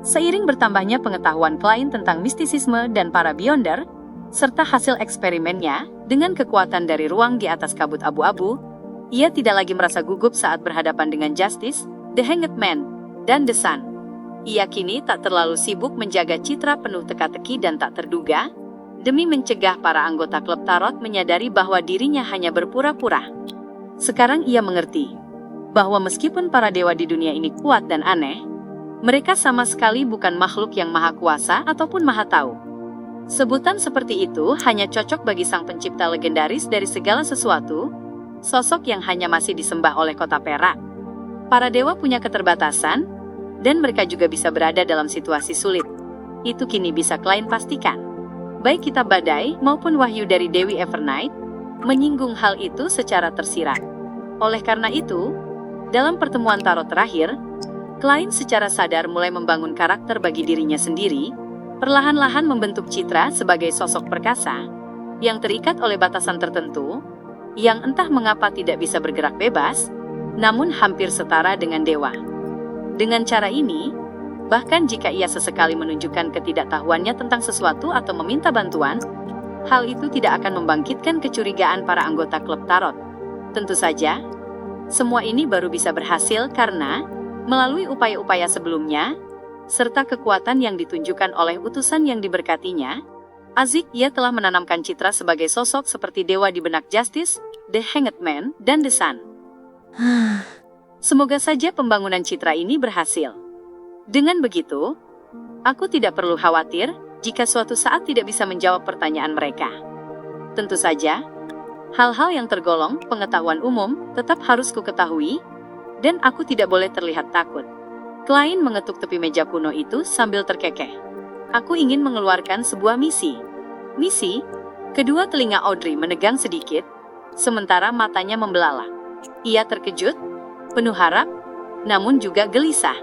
Seiring bertambahnya pengetahuan Klein tentang mistisisme dan para Beyonder, serta hasil eksperimennya dengan kekuatan dari ruang di atas kabut abu-abu, ia tidak lagi merasa gugup saat berhadapan dengan Justice, The Hanged Man, dan The Sun. Ia kini tak terlalu sibuk menjaga citra penuh teka-teki dan tak terduga, demi mencegah para anggota klub tarot menyadari bahwa dirinya hanya berpura-pura. Sekarang ia mengerti bahwa meskipun para dewa di dunia ini kuat dan aneh, mereka sama sekali bukan makhluk yang maha kuasa ataupun maha tahu. Sebutan seperti itu hanya cocok bagi sang pencipta legendaris dari segala sesuatu, sosok yang hanya masih disembah oleh kota perak. Para dewa punya keterbatasan, dan mereka juga bisa berada dalam situasi sulit. Itu kini bisa Klein pastikan. Baik kitab badai maupun wahyu dari Dewi Evernight menyinggung hal itu secara tersirat. Oleh karena itu, dalam pertemuan tarot terakhir, Klein secara sadar mulai membangun karakter bagi dirinya sendiri, perlahan-lahan membentuk citra sebagai sosok perkasa, yang terikat oleh batasan tertentu, yang entah mengapa tidak bisa bergerak bebas, namun hampir setara dengan dewa. Dengan cara ini, bahkan jika ia sesekali menunjukkan ketidaktahuannya tentang sesuatu atau meminta bantuan, hal itu tidak akan membangkitkan kecurigaan para anggota klub tarot. Tentu saja, semua ini baru bisa berhasil karena melalui upaya-upaya sebelumnya, serta kekuatan yang ditunjukkan oleh utusan yang diberkatinya, Azik ia telah menanamkan citra sebagai sosok seperti dewa di benak Justice, The Hanged Man, dan The Sun. Semoga saja pembangunan citra ini berhasil. Dengan begitu, aku tidak perlu khawatir jika suatu saat tidak bisa menjawab pertanyaan mereka. Tentu saja, hal-hal yang tergolong pengetahuan umum tetap harus kuketahui, dan aku tidak boleh terlihat takut. Klein mengetuk tepi meja kuno itu sambil terkekeh. Aku ingin mengeluarkan sebuah misi. Misi? Kedua telinga Audrey menegang sedikit, sementara matanya membelalak. Ia terkejut, penuh harap, namun juga gelisah.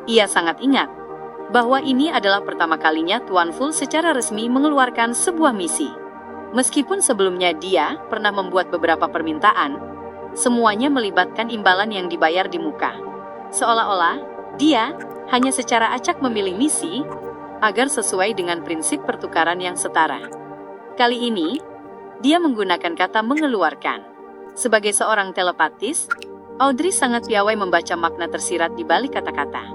Ia sangat ingat bahwa ini adalah pertama kalinya Tuan Fool secara resmi mengeluarkan sebuah misi. Meskipun sebelumnya dia pernah membuat beberapa permintaan, semuanya melibatkan imbalan yang dibayar di muka. Seolah-olah, dia hanya secara acak memilih misi, agar sesuai dengan prinsip pertukaran yang setara. Kali ini, dia menggunakan kata mengeluarkan. Sebagai seorang telepatis, Audrey sangat piawai membaca makna tersirat di balik kata-kata.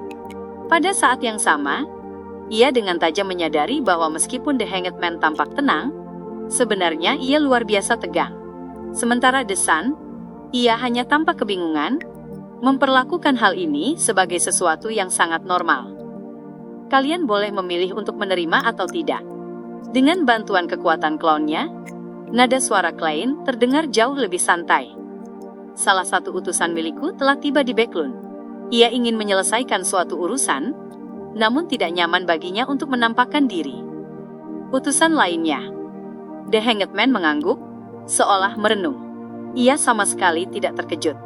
Pada saat yang sama, ia dengan tajam menyadari bahwa meskipun The Hanged Man tampak tenang, sebenarnya ia luar biasa tegang. Sementara The Sun, ia hanya tampak kebingungan, memperlakukan hal ini sebagai sesuatu yang sangat normal. Kalian boleh memilih untuk menerima atau tidak. Dengan bantuan kekuatan clown-nya, nada suara Klein terdengar jauh lebih santai. Salah satu utusan milikku telah tiba di Backlund. Ia ingin menyelesaikan suatu urusan, namun tidak nyaman baginya untuk menampakkan diri. Utusan lainnya. The Hanged Man mengangguk, seolah merenung. Ia sama sekali tidak terkejut.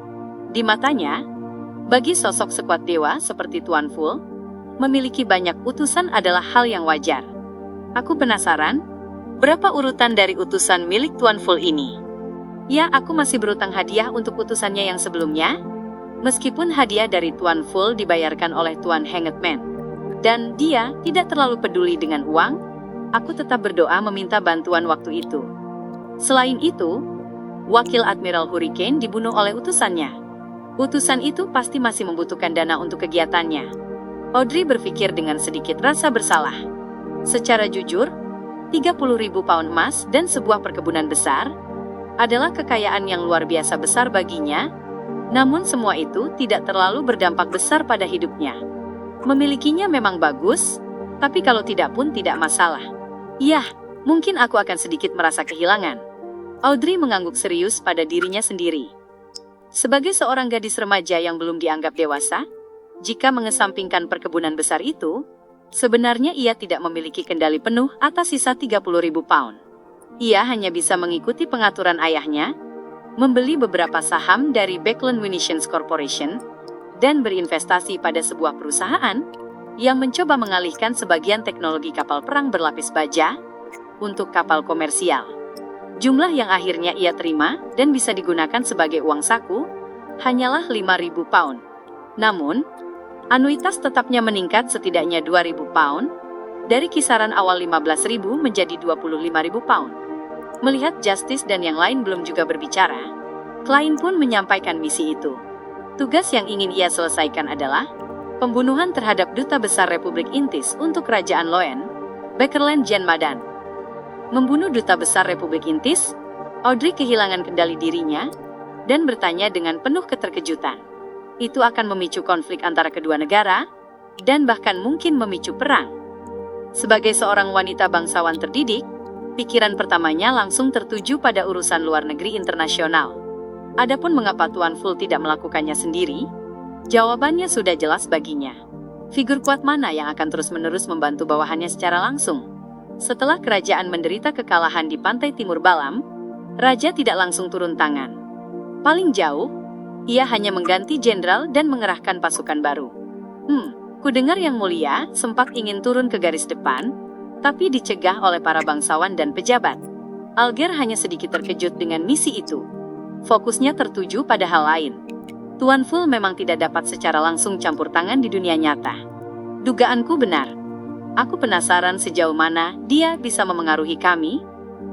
Di matanya, bagi sosok sekuat dewa seperti Tuan Fool, memiliki banyak utusan adalah hal yang wajar. Aku penasaran, berapa urutan dari utusan milik Tuan Fool ini? Ya, aku masih berutang hadiah untuk utusannya yang sebelumnya, meskipun hadiah dari Tuan Fool dibayarkan oleh Tuan Hanged Man. Dan dia tidak terlalu peduli dengan uang, aku tetap berdoa meminta bantuan waktu itu. Selain itu, Wakil Admiral Hurricane dibunuh oleh utusannya. Utusan itu pasti masih membutuhkan dana untuk kegiatannya. Audrey berpikir dengan sedikit rasa bersalah. Secara jujur, 30.000 pound emas dan sebuah perkebunan besar adalah kekayaan yang luar biasa besar baginya, namun semua itu tidak terlalu berdampak besar pada hidupnya. Memilikinya memang bagus, tapi kalau tidak pun tidak masalah. Yah, mungkin aku akan sedikit merasa kehilangan. Audrey mengangguk serius pada dirinya sendiri. Sebagai seorang gadis remaja yang belum dianggap dewasa, jika mengesampingkan perkebunan besar itu, sebenarnya ia tidak memiliki kendali penuh atas sisa 30.000 pound. Ia hanya bisa mengikuti pengaturan ayahnya, membeli beberapa saham dari Backlund Munitions Corporation, dan berinvestasi pada sebuah perusahaan yang mencoba mengalihkan sebagian teknologi kapal perang berlapis baja untuk kapal komersial. Jumlah yang akhirnya ia terima dan bisa digunakan sebagai uang saku hanyalah 5.000 pound. Namun, Anuitas tetapnya meningkat setidaknya 2.000 pound, dari kisaran awal 15.000 menjadi 25.000 pound. Melihat Justice dan yang lain belum juga berbicara, Klein pun menyampaikan misi itu. Tugas yang ingin ia selesaikan adalah pembunuhan terhadap Duta Besar Republik Intis untuk Kerajaan Loen, Bekerland Jen Madan. Membunuh Duta Besar Republik Intis, Audrey kehilangan kendali dirinya dan bertanya dengan penuh keterkejutan. Itu akan memicu konflik antara kedua negara dan bahkan mungkin memicu perang. Sebagai seorang wanita bangsawan terdidik, pikiran pertamanya langsung tertuju pada urusan luar negeri internasional. Adapun mengapa Tuan Full tidak melakukannya sendiri, jawabannya sudah jelas baginya. Figur kuat mana yang akan terus-menerus membantu bawahannya secara langsung? Setelah kerajaan menderita kekalahan di pantai timur Balam, Raja tidak langsung turun tangan. Paling jauh, ia hanya mengganti jenderal dan mengerahkan pasukan baru. Kudengar Yang Mulia sempat ingin turun ke garis depan, tapi dicegah oleh para bangsawan dan pejabat. Alger hanya sedikit terkejut dengan misi itu. Fokusnya tertuju pada hal lain. Tuan Full memang tidak dapat secara langsung campur tangan di dunia nyata. Dugaanku benar. Aku penasaran sejauh mana dia bisa memengaruhi kami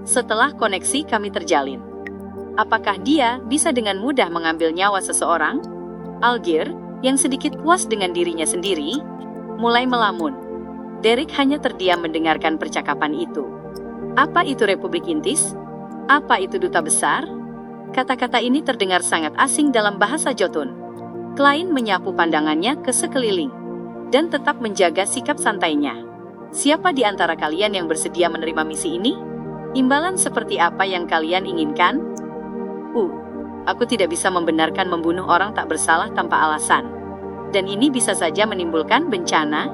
setelah koneksi kami terjalin. Apakah dia bisa dengan mudah mengambil nyawa seseorang? Alger, yang sedikit puas dengan dirinya sendiri, mulai melamun. Derek hanya terdiam mendengarkan percakapan itu. Apa itu Republik Intis? Apa itu Duta Besar? Kata-kata ini terdengar sangat asing dalam bahasa Jotun. Klein menyapu pandangannya ke sekeliling dan tetap menjaga sikap santainya. Siapa di antara kalian yang bersedia menerima misi ini? Imbalan seperti apa yang kalian inginkan? Aku tidak bisa membenarkan membunuh orang tak bersalah tanpa alasan. Dan ini bisa saja menimbulkan bencana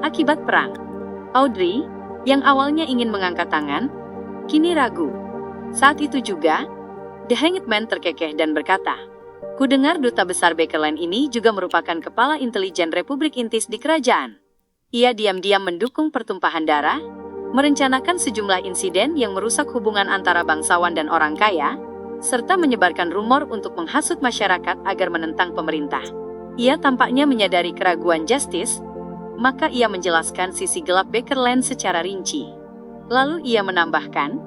akibat perang. Audrey, yang awalnya ingin mengangkat tangan, kini ragu. Saat itu juga, The Hanged Man terkekeh dan berkata, "Kudengar Duta Besar Bekerland ini juga merupakan kepala intelijen Republik Intis di kerajaan." Ia diam-diam mendukung pertumpahan darah, merencanakan sejumlah insiden yang merusak hubungan antara bangsawan dan orang kaya, serta menyebarkan rumor untuk menghasut masyarakat agar menentang pemerintah. Ia tampaknya menyadari keraguan Justice, maka ia menjelaskan sisi gelap Bekerland secara rinci. Lalu ia menambahkan,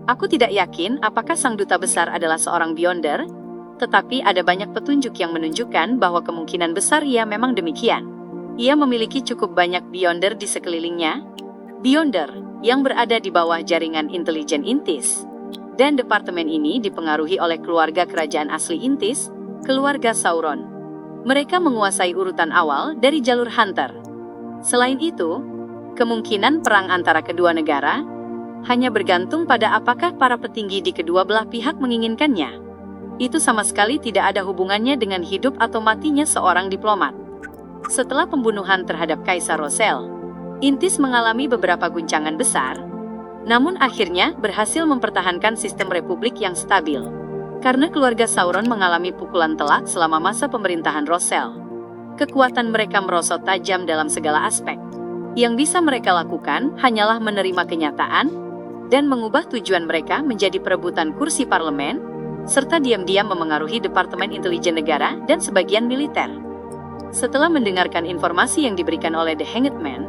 "Aku tidak yakin apakah Sang Duta Besar adalah seorang Beyonder, tetapi ada banyak petunjuk yang menunjukkan bahwa kemungkinan besar ia memang demikian. Ia memiliki cukup banyak Beyonder di sekelilingnya, Beyonder yang berada di bawah jaringan intelijen Intis. Dan departemen ini dipengaruhi oleh keluarga kerajaan asli Intis, keluarga Sauron. Mereka menguasai urutan awal dari jalur Hunter. Selain itu, kemungkinan perang antara kedua negara hanya bergantung pada apakah para petinggi di kedua belah pihak menginginkannya. Itu sama sekali tidak ada hubungannya dengan hidup atau matinya seorang diplomat." Setelah pembunuhan terhadap Kaisar Rosel, Intis mengalami beberapa guncangan besar, namun akhirnya berhasil mempertahankan sistem republik yang stabil. Karena keluarga Sauron mengalami pukulan telak selama masa pemerintahan Rosel, kekuatan mereka merosot tajam dalam segala aspek. Yang bisa mereka lakukan hanyalah menerima kenyataan dan mengubah tujuan mereka menjadi perebutan kursi parlemen, serta diam-diam memengaruhi Departemen Intelijen Negara dan sebagian militer. Setelah mendengarkan informasi yang diberikan oleh The Hanged Man,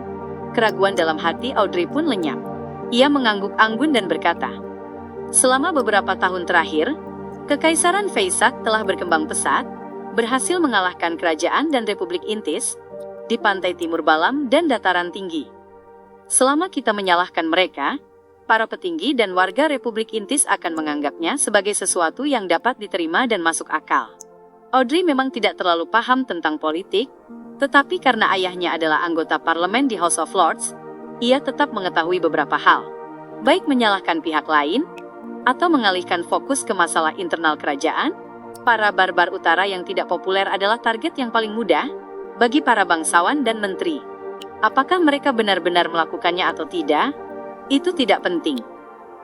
keraguan dalam hati Audrey pun lenyap. Ia mengangguk anggun dan berkata, "Selama beberapa tahun terakhir, Kekaisaran Feysak telah berkembang pesat, berhasil mengalahkan kerajaan dan Republik Intis di pantai timur Balam dan dataran tinggi. Selama kita menyalahkan mereka, para petinggi dan warga Republik Intis akan menganggapnya sebagai sesuatu yang dapat diterima dan masuk akal." Audrey memang tidak terlalu paham tentang politik, tetapi karena ayahnya adalah anggota parlemen di House of Lords, ia tetap mengetahui beberapa hal, baik menyalahkan pihak lain, atau mengalihkan fokus ke masalah internal kerajaan. Para barbar utara yang tidak populer adalah target yang paling mudah bagi para bangsawan dan menteri. Apakah mereka benar-benar melakukannya atau tidak? Itu tidak penting.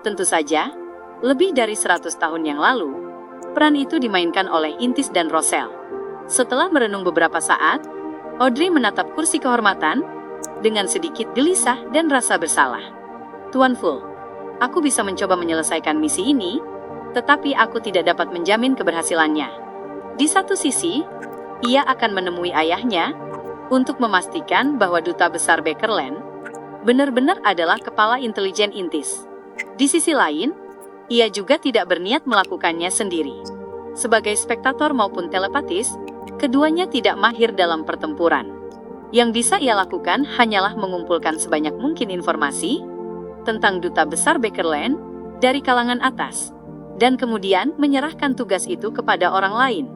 Tentu saja, lebih dari 100 tahun yang lalu, peran itu dimainkan oleh Intis dan Rosel. Setelah merenung beberapa saat, Audrey menatap kursi kehormatan dengan sedikit gelisah dan rasa bersalah. "Tuan Full, aku bisa mencoba menyelesaikan misi ini, tetapi aku tidak dapat menjamin keberhasilannya. Di satu sisi, ia akan menemui ayahnya untuk memastikan bahwa Duta Besar Bakerland benar-benar adalah kepala intelijen intis. Di sisi lain, ia juga tidak berniat melakukannya sendiri. Sebagai spektator maupun telepatis, keduanya tidak mahir dalam pertempuran. Yang bisa ia lakukan hanyalah mengumpulkan sebanyak mungkin informasi tentang Duta Besar Bakerland dari kalangan atas, dan kemudian menyerahkan tugas itu kepada orang lain.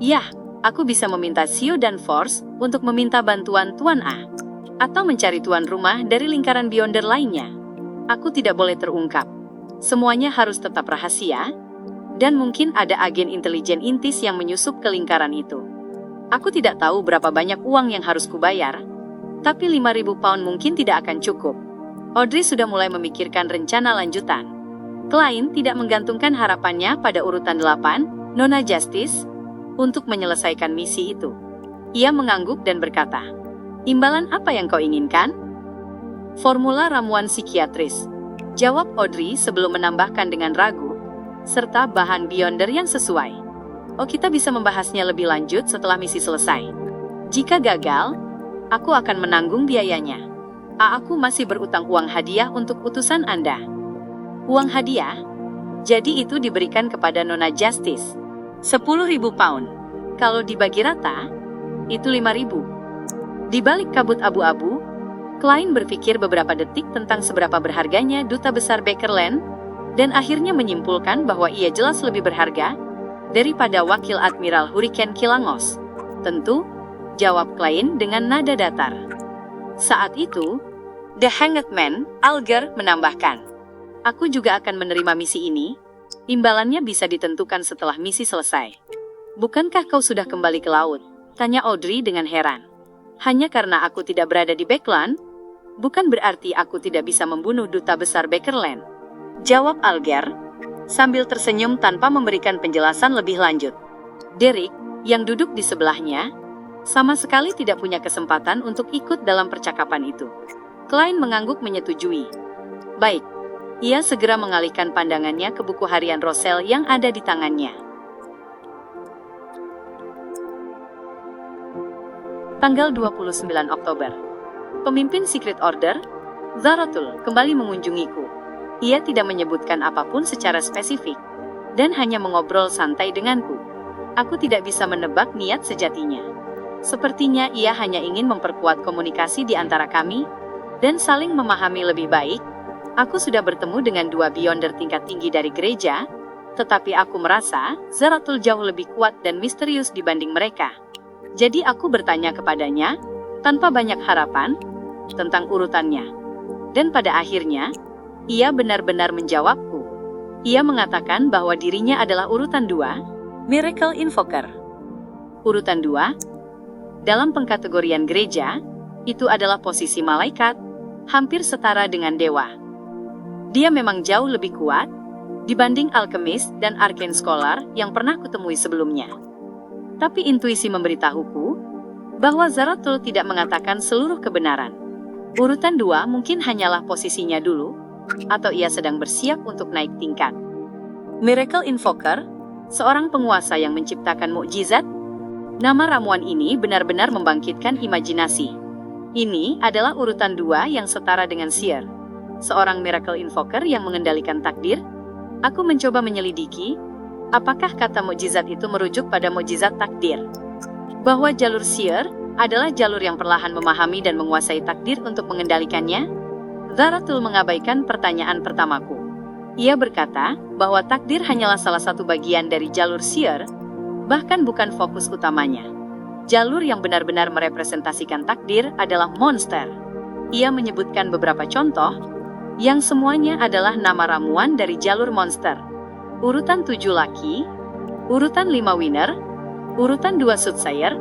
Yah, aku bisa meminta Sio dan Force untuk meminta bantuan Tuan A, atau mencari tuan rumah dari lingkaran Beyonder lainnya. Aku tidak boleh terungkap. Semuanya harus tetap rahasia, dan mungkin ada agen intelijen intis yang menyusup ke lingkaran itu. Aku tidak tahu berapa banyak uang yang harus kubayar, tapi 5.000 pound mungkin tidak akan cukup. Audrey sudah mulai memikirkan rencana lanjutan. Klein tidak menggantungkan harapannya pada urutan 8, Nona Justice, untuk menyelesaikan misi itu. Ia mengangguk dan berkata, "Imbalan apa yang kau inginkan?" "Formula ramuan psikiatris," jawab Audrey sebelum menambahkan dengan ragu, "serta bahan Beyonder yang sesuai. Oh, kita bisa membahasnya lebih lanjut setelah misi selesai. Jika gagal, aku akan menanggung biayanya. Aku masih berutang uang hadiah untuk utusan Anda." "Uang hadiah? Jadi itu diberikan kepada Nona Justice. 10.000 pound. Kalau dibagi rata, itu 5.000. Di balik kabut abu-abu, Klein berpikir beberapa detik tentang seberapa berharganya Duta Besar Bakerland, dan akhirnya menyimpulkan bahwa ia jelas lebih berharga daripada Wakil Admiral Hurricane Kilangos. "Tentu," jawab Klein dengan nada datar. Saat itu, The Hanged Man, Alger, menambahkan, "Aku juga akan menerima misi ini. Imbalannya bisa ditentukan setelah misi selesai." "Bukankah kau sudah kembali ke laut?" tanya Audrey dengan heran. "Hanya karena aku tidak berada di Backland, bukan berarti aku tidak bisa membunuh Duta Besar Bakerland," jawab Alger, sambil tersenyum tanpa memberikan penjelasan lebih lanjut. Derek, yang duduk di sebelahnya, sama sekali tidak punya kesempatan untuk ikut dalam percakapan itu. Klein mengangguk menyetujui. "Baik." Ia segera mengalihkan pandangannya ke buku harian Roselle yang ada di tangannya. Tanggal 29 Oktober. Pemimpin Secret Order, Zarathul, kembali mengunjungiku. Ia tidak menyebutkan apapun secara spesifik, dan hanya mengobrol santai denganku. Aku tidak bisa menebak niat sejatinya. Sepertinya ia hanya ingin memperkuat komunikasi di antara kami, dan saling memahami lebih baik. Aku sudah bertemu dengan 2 Beyonder tingkat tinggi dari gereja, tetapi aku merasa Zarathul jauh lebih kuat dan misterius dibanding mereka. Jadi aku bertanya kepadanya, tanpa banyak harapan, tentang urutannya. Dan pada akhirnya, ia benar-benar menjawabku. Ia mengatakan bahwa dirinya adalah urutan 2, Miracle Invoker. Urutan 2, dalam pengkategorian gereja, itu adalah posisi malaikat, hampir setara dengan dewa. Dia memang jauh lebih kuat dibanding alkemis dan arcane scholar yang pernah kutemui sebelumnya. Tapi intuisi memberitahuku bahwa Zarathul tidak mengatakan seluruh kebenaran. Urutan 2 mungkin hanyalah posisinya dulu, atau ia sedang bersiap untuk naik tingkat. Miracle Invoker, seorang penguasa yang menciptakan mukjizat. Nama ramuan ini benar-benar membangkitkan imajinasi. Ini adalah urutan 2 yang setara dengan Seer, seorang Miracle Invoker yang mengendalikan takdir. Aku mencoba menyelidiki, apakah kata mukjizat itu merujuk pada mukjizat takdir. Bahwa jalur Seer adalah jalur yang perlahan memahami dan menguasai takdir untuk mengendalikannya. Zarathul mengabaikan pertanyaan pertamaku. Ia berkata bahwa takdir hanyalah salah satu bagian dari jalur Seer, bahkan bukan fokus utamanya. Jalur yang benar-benar merepresentasikan takdir adalah monster. Ia menyebutkan beberapa contoh, yang semuanya adalah nama ramuan dari jalur monster. Urutan 7 Lucky, urutan 5 Winner, urutan 2 Soothsayer,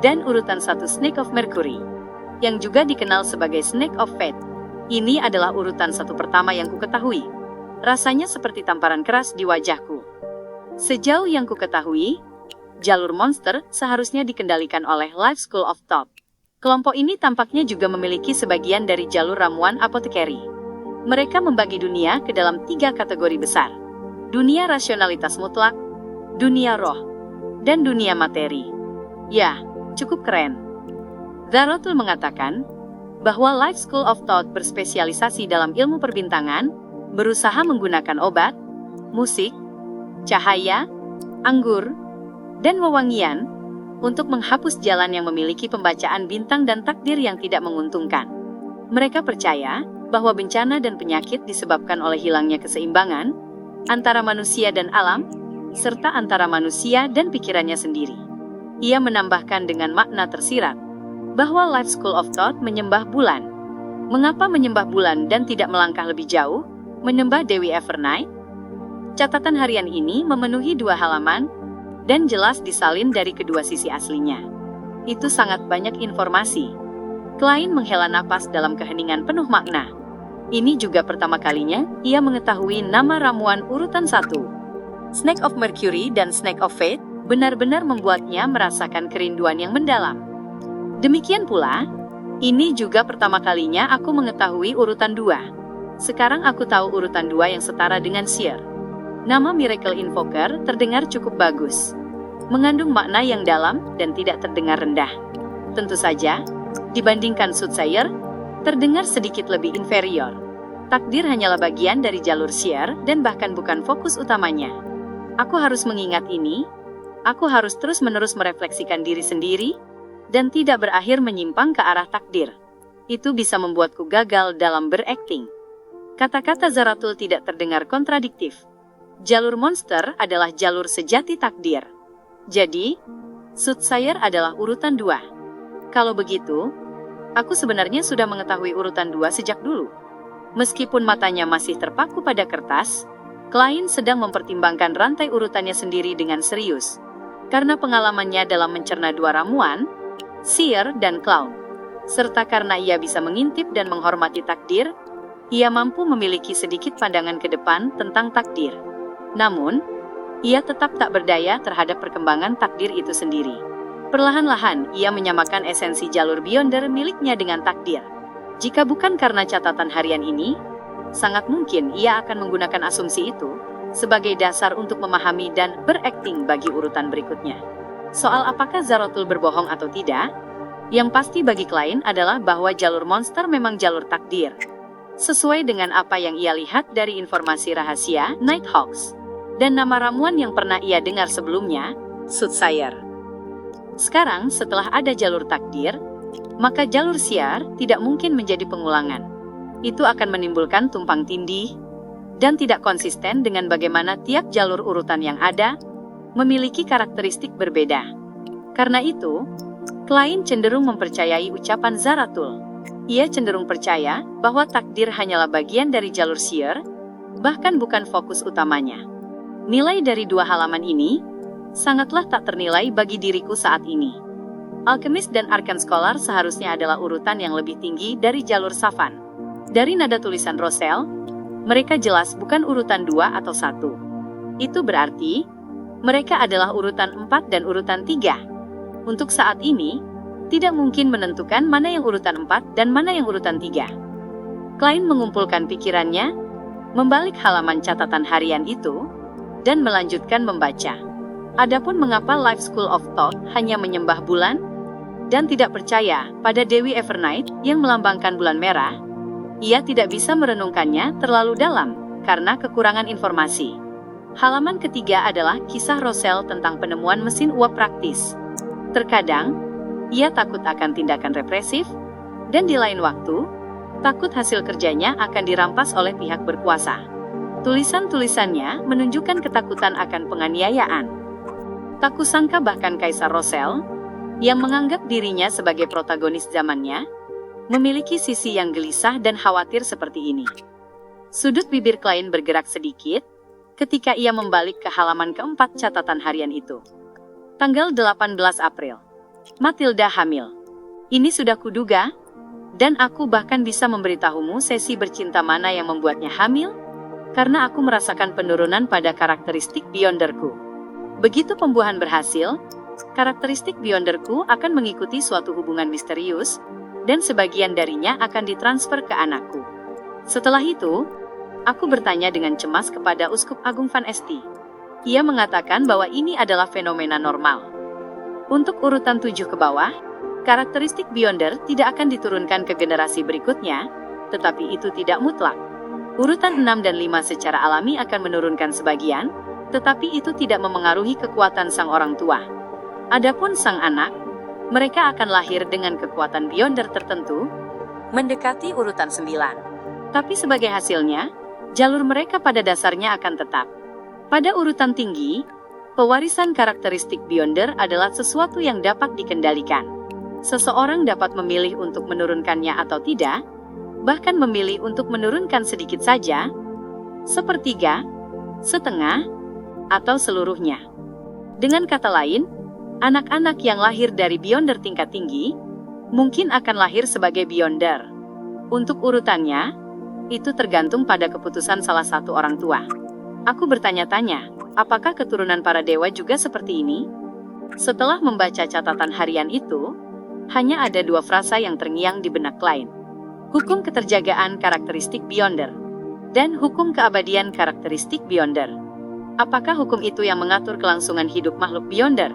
dan urutan 1 Snake of Mercury, yang juga dikenal sebagai Snake of Fate. Ini adalah urutan 1 pertama yang kuketahui. Rasanya seperti tamparan keras di wajahku. Sejauh yang kuketahui, jalur monster seharusnya dikendalikan oleh Life School of Thought. Kelompok ini tampaknya juga memiliki sebagian dari jalur ramuan apotekari. Mereka membagi dunia ke dalam 3 kategori besar. Dunia rasionalitas mutlak, dunia roh, dan dunia materi. Ya, cukup keren. Zarathul mengatakan bahwa Life School of Thought berspesialisasi dalam ilmu perbintangan, berusaha menggunakan obat, musik, cahaya, anggur, dan wewangian untuk menghapus jalan yang memiliki pembacaan bintang dan takdir yang tidak menguntungkan. Mereka percaya bahwa bencana dan penyakit disebabkan oleh hilangnya keseimbangan antara manusia dan alam, serta antara manusia dan pikirannya sendiri. Ia menambahkan dengan makna tersirat bahwa Life School of Thought menyembah bulan. Mengapa menyembah bulan dan tidak melangkah lebih jauh, menyembah Dewi Evernight? Catatan harian ini memenuhi 2 halaman dan jelas disalin dari kedua sisi aslinya. Itu sangat banyak informasi. Klein menghela napas dalam keheningan penuh makna. Ini juga pertama kalinya ia mengetahui nama ramuan urutan 1. Snake of Mercury dan Snake of Fate benar-benar membuatnya merasakan kerinduan yang mendalam. Demikian pula, ini juga pertama kalinya aku mengetahui urutan 2. Sekarang aku tahu urutan 2 yang setara dengan Seer. Nama Miracle Invoker terdengar cukup bagus. Mengandung makna yang dalam dan tidak terdengar rendah. Tentu saja, dibandingkan Soothsayer, terdengar sedikit lebih inferior. Takdir hanyalah bagian dari jalur Seer dan bahkan bukan fokus utamanya. Aku harus mengingat ini. Aku harus terus-menerus merefleksikan diri sendiri dan tidak berakhir menyimpang ke arah takdir. Itu bisa membuatku gagal dalam berakting. Kata-kata Zarathul tidak terdengar kontradiktif. Jalur monster adalah jalur sejati takdir. Jadi, Soothsayer adalah urutan 2. Kalau begitu, aku sebenarnya sudah mengetahui urutan 2 sejak dulu. Meskipun matanya masih terpaku pada kertas, Klein sedang mempertimbangkan rantai urutannya sendiri dengan serius. Karena pengalamannya dalam mencerna 2 ramuan, Seer dan Clown, serta karena ia bisa mengintip dan menghormati takdir, ia mampu memiliki sedikit pandangan ke depan tentang takdir. Namun, ia tetap tak berdaya terhadap perkembangan takdir itu sendiri. Perlahan-lahan, ia menyamakan esensi jalur Beyonder miliknya dengan takdir. Jika bukan karena catatan harian ini, sangat mungkin ia akan menggunakan asumsi itu sebagai dasar untuk memahami dan berakting bagi urutan berikutnya. Soal apakah Zarathul berbohong atau tidak, yang pasti bagi Klein adalah bahwa jalur monster memang jalur takdir. Sesuai dengan apa yang ia lihat dari informasi rahasia Nighthawks dan nama ramuan yang pernah ia dengar sebelumnya, Soothsayer. Sekarang setelah ada jalur takdir, maka jalur Seer tidak mungkin menjadi pengulangan. Itu akan menimbulkan tumpang tindih dan tidak konsisten dengan bagaimana tiap jalur urutan yang ada memiliki karakteristik berbeda. Karena itu, Klein cenderung mempercayai ucapan Zarathul. Ia cenderung percaya bahwa takdir hanyalah bagian dari jalur Seer, bahkan bukan fokus utamanya. Nilai dari 2 halaman ini sangatlah tak ternilai bagi diriku saat ini. Alchemist dan Arcane Scholar seharusnya adalah urutan yang lebih tinggi dari jalur Savan. Dari nada tulisan Rosel, mereka jelas bukan urutan 2 atau 1. Itu berarti mereka adalah urutan 4 dan urutan 3. Untuk saat ini, tidak mungkin menentukan mana yang urutan 4 dan mana yang urutan 3. Klein mengumpulkan pikirannya, membalik halaman catatan harian itu, dan melanjutkan membaca. Adapun mengapa Life School of Thought hanya menyembah bulan, dan tidak percaya pada Dewi Evernight yang melambangkan bulan merah, ia tidak bisa merenungkannya terlalu dalam, karena kekurangan informasi. Halaman ketiga adalah kisah Rosel tentang penemuan mesin uap praktis. Terkadang, ia takut akan tindakan represif, dan di lain waktu, takut hasil kerjanya akan dirampas oleh pihak berkuasa. Tulisan-tulisannya menunjukkan ketakutan akan penganiayaan. Tak kusangka bahkan Kaisar Rosel, yang menganggap dirinya sebagai protagonis zamannya, memiliki sisi yang gelisah dan khawatir seperti ini. Sudut bibir Klein bergerak sedikit, ketika ia membalik ke halaman keempat catatan harian itu. Tanggal 18 April. Matilda hamil. Ini sudah kuduga, dan aku bahkan bisa memberitahumu sesi bercinta mana yang membuatnya hamil, karena aku merasakan penurunan pada karakteristik Beyonderku. Begitu pembuahan berhasil, karakteristik Beyonderku akan mengikuti suatu hubungan misterius, dan sebagian darinya akan ditransfer ke anakku. Setelah itu, aku bertanya dengan cemas kepada Uskup Agung Van Esti. Ia mengatakan bahwa ini adalah fenomena normal. Untuk urutan 7 ke bawah, karakteristik Beyonder tidak akan diturunkan ke generasi berikutnya, tetapi itu tidak mutlak. Urutan 6 dan 5 secara alami akan menurunkan sebagian, tetapi itu tidak memengaruhi kekuatan sang orang tua. Adapun sang anak, mereka akan lahir dengan kekuatan Beyonder tertentu, mendekati urutan 9. Tapi sebagai hasilnya, jalur mereka pada dasarnya akan tetap. Pada urutan tinggi, pewarisan karakteristik Beyonder adalah sesuatu yang dapat dikendalikan. Seseorang dapat memilih untuk menurunkannya atau tidak, bahkan memilih untuk menurunkan sedikit saja, sepertiga, setengah, atau seluruhnya. Dengan kata lain, anak-anak yang lahir dari Beyonder tingkat tinggi, mungkin akan lahir sebagai Beyonder. Untuk urutannya, itu tergantung pada keputusan salah satu orang tua. Aku bertanya-tanya, apakah keturunan para dewa juga seperti ini? Setelah membaca catatan harian itu, hanya ada 2 frasa yang terngiang di benak Klein. Hukum keterjagaan karakteristik Beyonder dan hukum keabadian karakteristik Beyonder. Apakah hukum itu yang mengatur kelangsungan hidup makhluk Beyonder?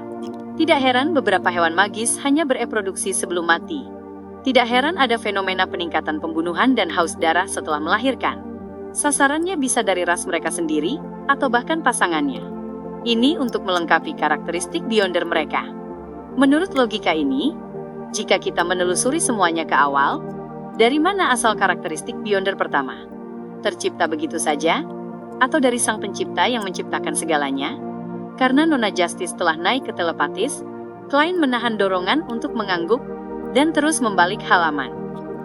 Tidak heran beberapa hewan magis hanya bereproduksi sebelum mati. Tidak heran ada fenomena peningkatan pembunuhan dan haus darah setelah melahirkan. Sasarannya bisa dari ras mereka sendiri, atau bahkan pasangannya. Ini untuk melengkapi karakteristik Beyonder mereka. Menurut logika ini, jika kita menelusuri semuanya ke awal, dari mana asal karakteristik Beyonder pertama? Tercipta begitu saja? Atau dari sang pencipta yang menciptakan segalanya? Karena Nona Justice telah naik ke telepatis, Klein menahan dorongan untuk mengangguk dan terus membalik halaman.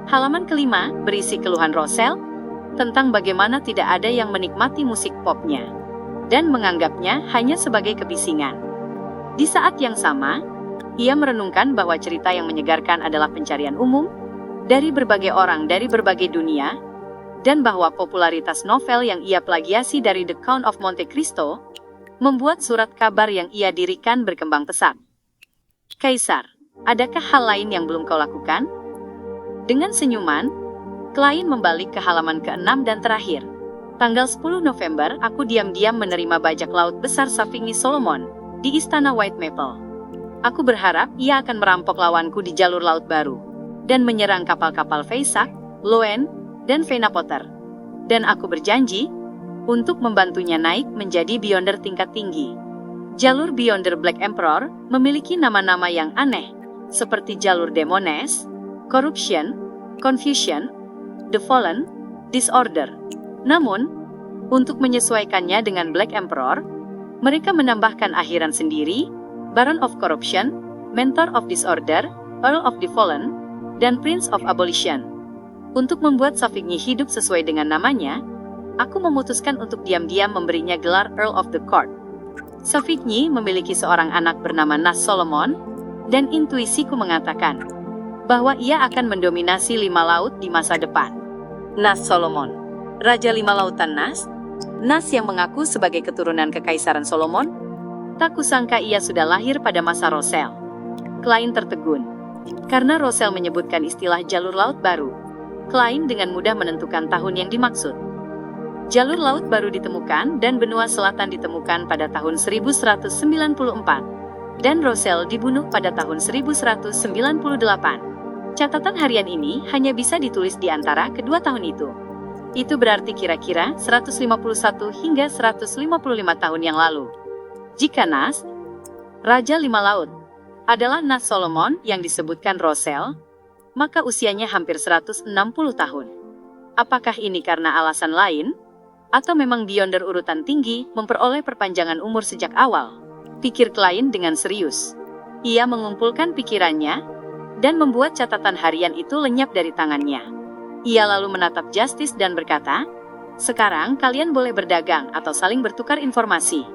Halaman kelima berisi keluhan Rosel tentang bagaimana tidak ada yang menikmati musik popnya dan menganggapnya hanya sebagai kebisingan. Di saat yang sama, ia merenungkan bahwa cerita yang menyegarkan adalah pencarian umum dari berbagai orang dari berbagai dunia, dan bahwa popularitas novel yang ia plagiasi dari The Count of Monte Cristo membuat surat kabar yang ia dirikan berkembang pesat. Kaisar, adakah hal lain yang belum kau lakukan? Dengan senyuman, Klein membalik ke halaman ke-6 dan terakhir. Tanggal 10 November, aku diam-diam menerima bajak laut besar Savigny Solomon di Istana White Maple. Aku berharap ia akan merampok lawanku di jalur laut baru dan menyerang kapal-kapal Feysak, Loen, dan Vena Potter. Dan aku berjanji untuk membantunya naik menjadi Beyonder tingkat tinggi. Jalur Beyonder Black Emperor memiliki nama-nama yang aneh, seperti jalur Demones, Corruption, Confusion, The Fallen, Disorder. Namun, untuk menyesuaikannya dengan Black Emperor, mereka menambahkan akhiran sendiri, Baron of Corruption, Mentor of Disorder, Earl of the Fallen, dan Prince of Abolition. Untuk membuat Savigny hidup sesuai dengan namanya, aku memutuskan untuk diam-diam memberinya gelar Earl of the Court. Savigny memiliki seorang anak bernama Nas Solomon, dan intuisiku mengatakan bahwa ia akan mendominasi 5 laut di masa depan. Nas Solomon, Raja 5 Lautan Nas yang mengaku sebagai keturunan Kekaisaran Solomon. Tak kusangka ia sudah lahir pada masa Rosel. Klein tertegun, karena Rosel menyebutkan istilah jalur laut baru. Klein dengan mudah menentukan tahun yang dimaksud. Jalur laut baru ditemukan dan benua selatan ditemukan pada tahun 1194, dan Rosel dibunuh pada tahun 1198. Catatan harian ini hanya bisa ditulis di antara kedua tahun itu. Itu berarti kira-kira 151 hingga 155 tahun yang lalu. Jika Nas, Raja 5 Laut, adalah Nas Solomon yang disebutkan Rosel, maka usianya hampir 160 tahun. Apakah ini karena alasan lain? Atau memang Beyonder urutan tinggi memperoleh perpanjangan umur sejak awal? Pikir Klein dengan serius. Ia mengumpulkan pikirannya dan membuat catatan harian itu lenyap dari tangannya. Ia lalu menatap Justice dan berkata, "Sekarang kalian boleh berdagang atau saling bertukar informasi."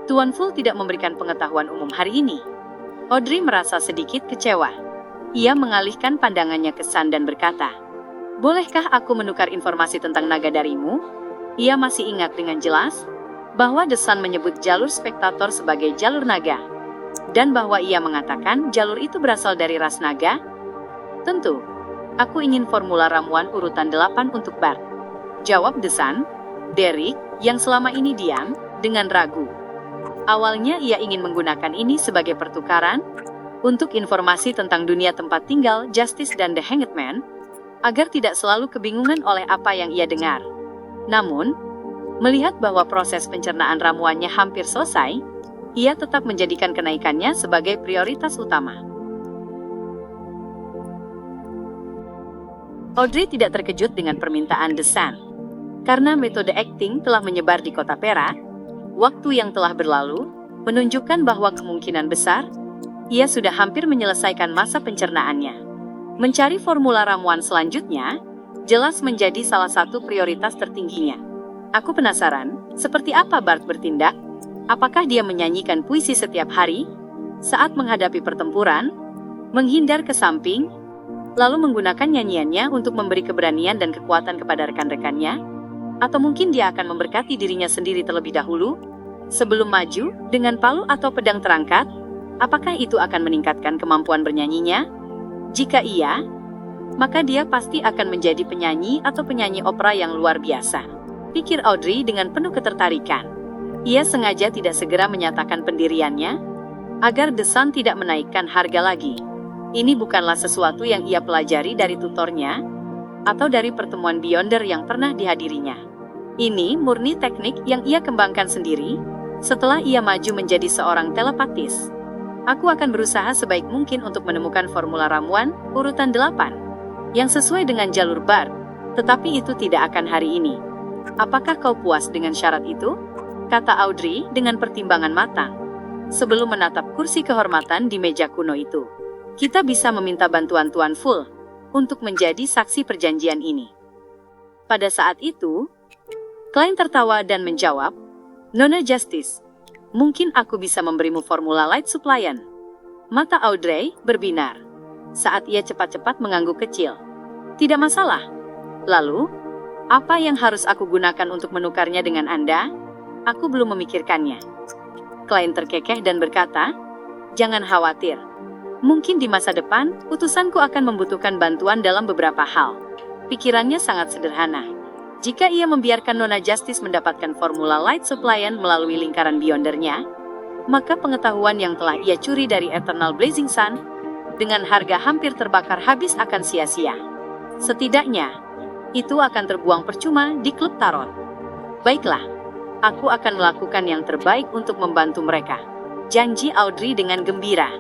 Tuan Fu tidak memberikan pengetahuan umum hari ini. Audrey merasa sedikit kecewa. Ia mengalihkan pandangannya ke Sun dan berkata, "Bolehkah aku menukar informasi tentang naga darimu?" Ia masih ingat dengan jelas bahwa The Sun menyebut jalur spektator sebagai jalur naga, dan bahwa ia mengatakan jalur itu berasal dari ras naga. "Tentu, aku ingin formula ramuan urutan 8 untuk Bart," jawab The Sun. Derek, yang selama ini diam, dengan ragu. Awalnya ia ingin menggunakan ini sebagai pertukaran untuk informasi tentang dunia tempat tinggal Justice dan The Hanged Man, agar tidak selalu kebingungan oleh apa yang ia dengar. Namun, melihat bahwa proses pencernaan ramuannya hampir selesai, ia tetap menjadikan kenaikannya sebagai prioritas utama. Audrey tidak terkejut dengan permintaan The Sun. Karena metode acting telah menyebar di kota Perak, waktu yang telah berlalu menunjukkan bahwa kemungkinan besar ia sudah hampir menyelesaikan masa pencernaannya. Mencari formula ramuan selanjutnya jelas menjadi salah satu prioritas tertingginya. Aku penasaran, seperti apa Bart bertindak? Apakah dia menyanyikan puisi setiap hari saat menghadapi pertempuran, menghindar ke samping, lalu menggunakan nyanyiannya untuk memberi keberanian dan kekuatan kepada rekan-rekannya? Atau mungkin dia akan memberkati dirinya sendiri terlebih dahulu, sebelum maju dengan palu atau pedang terangkat? Apakah itu akan meningkatkan kemampuan bernyanyinya? Jika iya, maka dia pasti akan menjadi penyanyi atau penyanyi opera yang luar biasa, pikir Audrey dengan penuh ketertarikan. Ia sengaja tidak segera menyatakan pendiriannya, agar The Sun tidak menaikkan harga lagi. Ini bukanlah sesuatu yang ia pelajari dari tutornya, atau dari pertemuan Beyonder yang pernah dihadirinya. Ini murni teknik yang ia kembangkan sendiri, setelah ia maju menjadi seorang telepatis. Aku akan berusaha sebaik mungkin untuk menemukan formula ramuan, urutan 8, yang sesuai dengan jalur Bart, tetapi itu tidak akan hari ini. Apakah kau puas dengan syarat itu? Kata Audrey dengan pertimbangan matang. Sebelum menatap kursi kehormatan di meja kuno itu, kita bisa meminta bantuan Tuan Full untuk menjadi saksi perjanjian ini. Pada saat itu, Klein tertawa dan menjawab, Nona Justice, mungkin aku bisa memberimu formula light supplian. Mata Audrey berbinar saat ia cepat-cepat mengangguk kecil. Tidak masalah. Lalu, apa yang harus aku gunakan untuk menukarnya dengan Anda? Aku belum memikirkannya. Klein terkekeh dan berkata, jangan khawatir. Mungkin di masa depan, utusanku akan membutuhkan bantuan dalam beberapa hal. Pikirannya sangat sederhana. Jika ia membiarkan Nona Justice mendapatkan formula light supplian melalui lingkaran Beyondernya, maka pengetahuan yang telah ia curi dari Eternal Blazing Sun, dengan harga hampir terbakar habis akan sia-sia. Setidaknya, itu akan terbuang percuma di klub tarot. Baiklah, aku akan melakukan yang terbaik untuk membantu mereka, janji Audrey dengan gembira.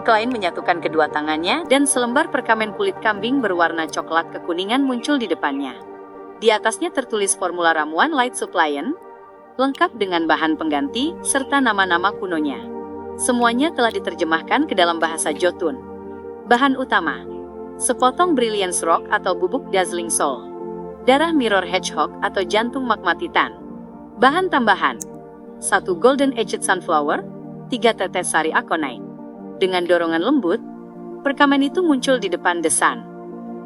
Klein menyatukan kedua tangannya dan selembar perkamen kulit kambing berwarna coklat kekuningan muncul di depannya. Di atasnya tertulis formula ramuan light supplian, lengkap dengan bahan pengganti serta nama-nama kunonya. Semuanya telah diterjemahkan ke dalam bahasa Jotun. Bahan utama, sepotong Brilliance Rock atau bubuk Dazzling Soul, darah Mirror Hedgehog atau jantung magma Titan. Bahan tambahan, 1 Golden Aged Sunflower, 3 tetes sari aconite. Dengan dorongan lembut, perkamen itu muncul di depan The Sun.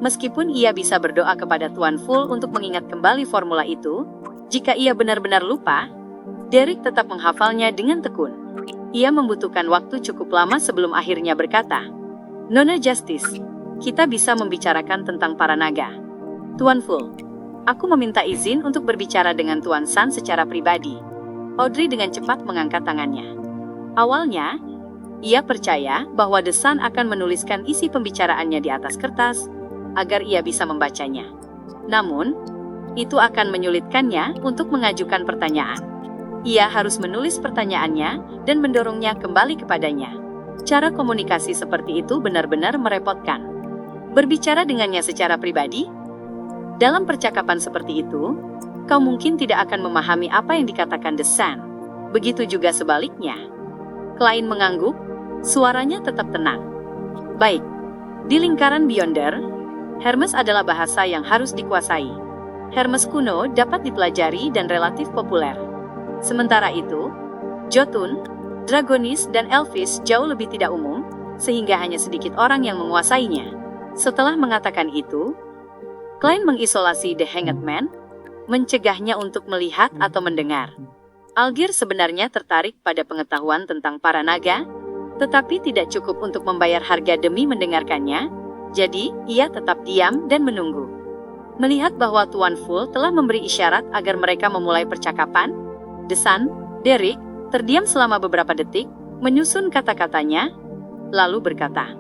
Meskipun ia bisa berdoa kepada Tuan Full untuk mengingat kembali formula itu, jika ia benar-benar lupa, Derek tetap menghafalnya dengan tekun. Ia membutuhkan waktu cukup lama sebelum akhirnya berkata, Nona Justice, kita bisa membicarakan tentang para naga. Tuan Full, aku meminta izin untuk berbicara dengan Tuan Sun secara pribadi. Audrey dengan cepat mengangkat tangannya. Awalnya, ia percaya bahwa The Sun akan menuliskan isi pembicaraannya di atas kertas, agar ia bisa membacanya. Namun, itu akan menyulitkannya untuk mengajukan pertanyaan. Ia harus menulis pertanyaannya dan mendorongnya kembali kepadanya. Cara komunikasi seperti itu benar-benar merepotkan. Berbicara dengannya secara pribadi? Dalam percakapan seperti itu, kau mungkin tidak akan memahami apa yang dikatakan The Sun. Begitu juga sebaliknya. Klein mengangguk, suaranya tetap tenang. Baik, di lingkaran Beyonder, Hermes adalah bahasa yang harus dikuasai. Hermes kuno dapat dipelajari dan relatif populer. Sementara itu, Jotun, Dragonis, dan Elvish jauh lebih tidak umum, sehingga hanya sedikit orang yang menguasainya. Setelah mengatakan itu, Klein mengisolasi The Hanged Man, mencegahnya untuk melihat atau mendengar. Algir sebenarnya tertarik pada pengetahuan tentang para naga, tetapi tidak cukup untuk membayar harga demi mendengarkannya. Jadi, ia tetap diam dan menunggu. Melihat bahwa Tuan Full telah memberi isyarat agar mereka memulai percakapan, The Sun, Derek, Terdiam selama beberapa detik, menyusun kata-katanya, lalu berkata,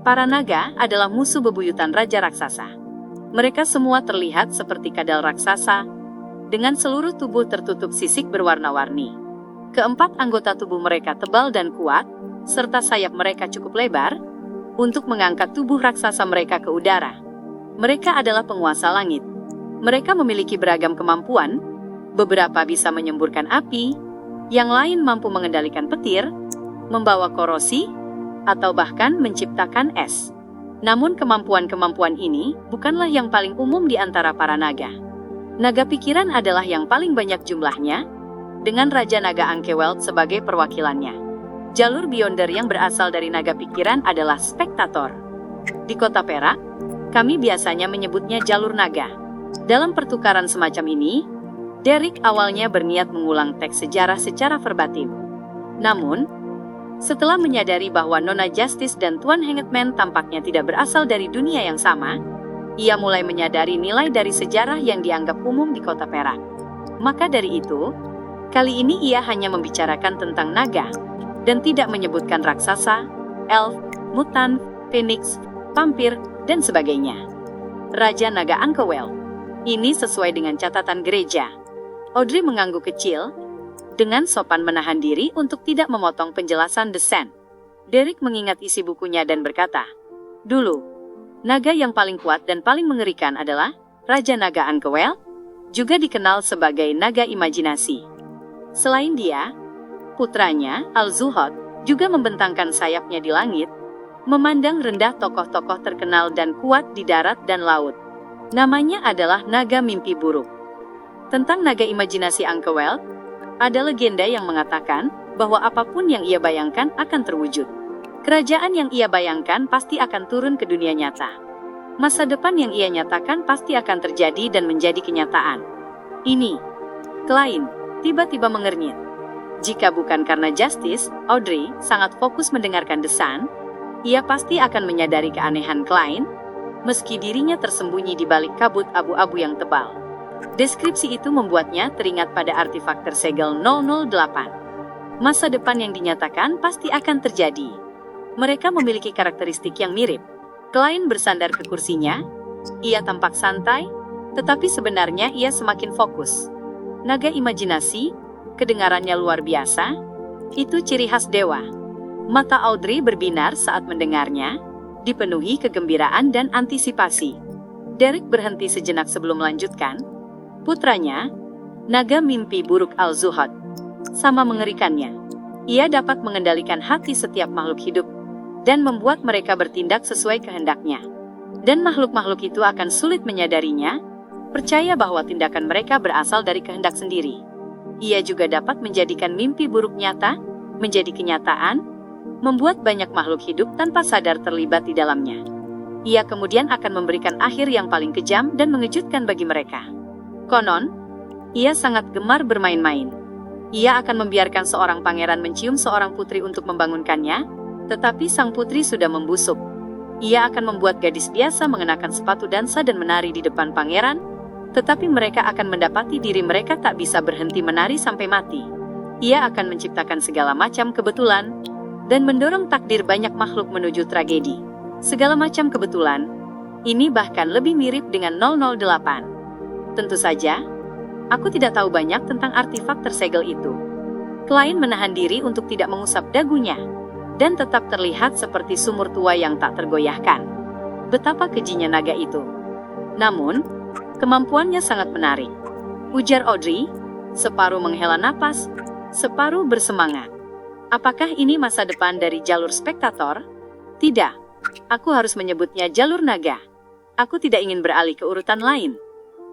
"Para naga adalah musuh bebuyutan Raja Raksasa. Mereka semua terlihat seperti kadal raksasa, dengan seluruh tubuh tertutup sisik berwarna-warni. Keempat anggota tubuh mereka tebal dan kuat, serta sayap mereka cukup lebar untuk mengangkat tubuh raksasa mereka ke udara. Mereka adalah penguasa langit. Mereka memiliki beragam kemampuan, beberapa bisa menyemburkan api, yang lain mampu mengendalikan petir, membawa korosi, atau bahkan menciptakan es. Namun kemampuan-kemampuan ini bukanlah yang paling umum di antara para naga. Naga pikiran adalah yang paling banyak jumlahnya, dengan Raja Naga Ankheweld sebagai perwakilannya. Jalur Beyonder yang berasal dari naga pikiran adalah spektator. Di Kota Perak, kami biasanya menyebutnya jalur naga. Dalam pertukaran semacam ini, Derek awalnya berniat mengulang teks sejarah secara verbatim. Namun, setelah menyadari bahwa Nona Justice dan Tuan Hangman tampaknya tidak berasal dari dunia yang sama, ia mulai menyadari nilai dari sejarah yang dianggap umum di Kota Perak. Maka dari itu, kali ini ia hanya membicarakan tentang naga, dan tidak menyebutkan raksasa, elf, mutan, phoenix, vampir, dan sebagainya. Raja Naga Ankheweld. Ini sesuai dengan catatan gereja. Audrey mengangguk kecil, dengan sopan menahan diri untuk tidak memotong penjelasan Descent. Derek mengingat isi bukunya dan berkata, "Dulu, naga yang paling kuat dan paling mengerikan adalah Raja Naga Ankheweld, juga dikenal sebagai naga imajinasi. Selain dia, putranya, Al-Zuhod, juga membentangkan sayapnya di langit, memandang rendah tokoh-tokoh terkenal dan kuat di darat dan laut. Namanya adalah Naga Mimpi Buruk." Tentang naga imajinasi Ankheweld, ada legenda yang mengatakan bahwa apapun yang ia bayangkan akan terwujud. Kerajaan yang ia bayangkan pasti akan turun ke dunia nyata. Masa depan yang ia nyatakan pasti akan terjadi dan menjadi kenyataan. Ini, Klein, tiba-tiba mengernyit. Jika bukan karena Justice, Audrey sangat fokus mendengarkan Descent, ia pasti akan menyadari keanehan Klein, meski dirinya tersembunyi di balik kabut abu-abu yang tebal. Deskripsi itu membuatnya teringat pada artefak tersegel 008. Masa depan yang dinyatakan pasti akan terjadi. Mereka memiliki karakteristik yang mirip. Klein bersandar ke kursinya. Ia tampak santai, tetapi sebenarnya ia semakin fokus. Naga imajinasi, kedengarannya luar biasa. Itu ciri khas dewa. Mata Audrey berbinar saat mendengarnya, dipenuhi kegembiraan dan antisipasi. Derek berhenti sejenak sebelum melanjutkan. Putranya, Naga Mimpi Buruk Al-Zuhod, sama mengerikannya. Ia dapat mengendalikan hati setiap makhluk hidup dan membuat mereka bertindak sesuai kehendaknya. Dan makhluk-makhluk itu akan sulit menyadarinya, percaya bahwa tindakan mereka berasal dari kehendak sendiri. Ia juga dapat menjadikan mimpi buruk nyata, menjadi kenyataan, membuat banyak makhluk hidup tanpa sadar terlibat di dalamnya. Ia kemudian akan memberikan akhir yang paling kejam dan mengejutkan bagi mereka. Konon, ia sangat gemar bermain-main. Ia akan membiarkan seorang pangeran mencium seorang putri untuk membangunkannya, tetapi sang putri sudah membusuk. Ia akan membuat gadis biasa mengenakan sepatu dansa dan menari di depan pangeran, tetapi mereka akan mendapati diri mereka tak bisa berhenti menari sampai mati. Ia akan menciptakan segala macam kebetulan, dan mendorong takdir banyak makhluk menuju tragedi. Segala macam kebetulan, ini bahkan lebih mirip dengan 008. Tentu saja, aku tidak tahu banyak tentang artefak tersegel itu. Klein menahan diri untuk tidak mengusap dagunya, dan tetap terlihat seperti sumur tua yang tak tergoyahkan. Betapa kejinya naga itu. Namun, kemampuannya sangat menarik. Ujar Audrey, separuh menghela napas, separuh bersemangat. Apakah ini masa depan dari jalur spektator? Tidak. Aku harus menyebutnya jalur naga. Aku tidak ingin beralih ke urutan lain.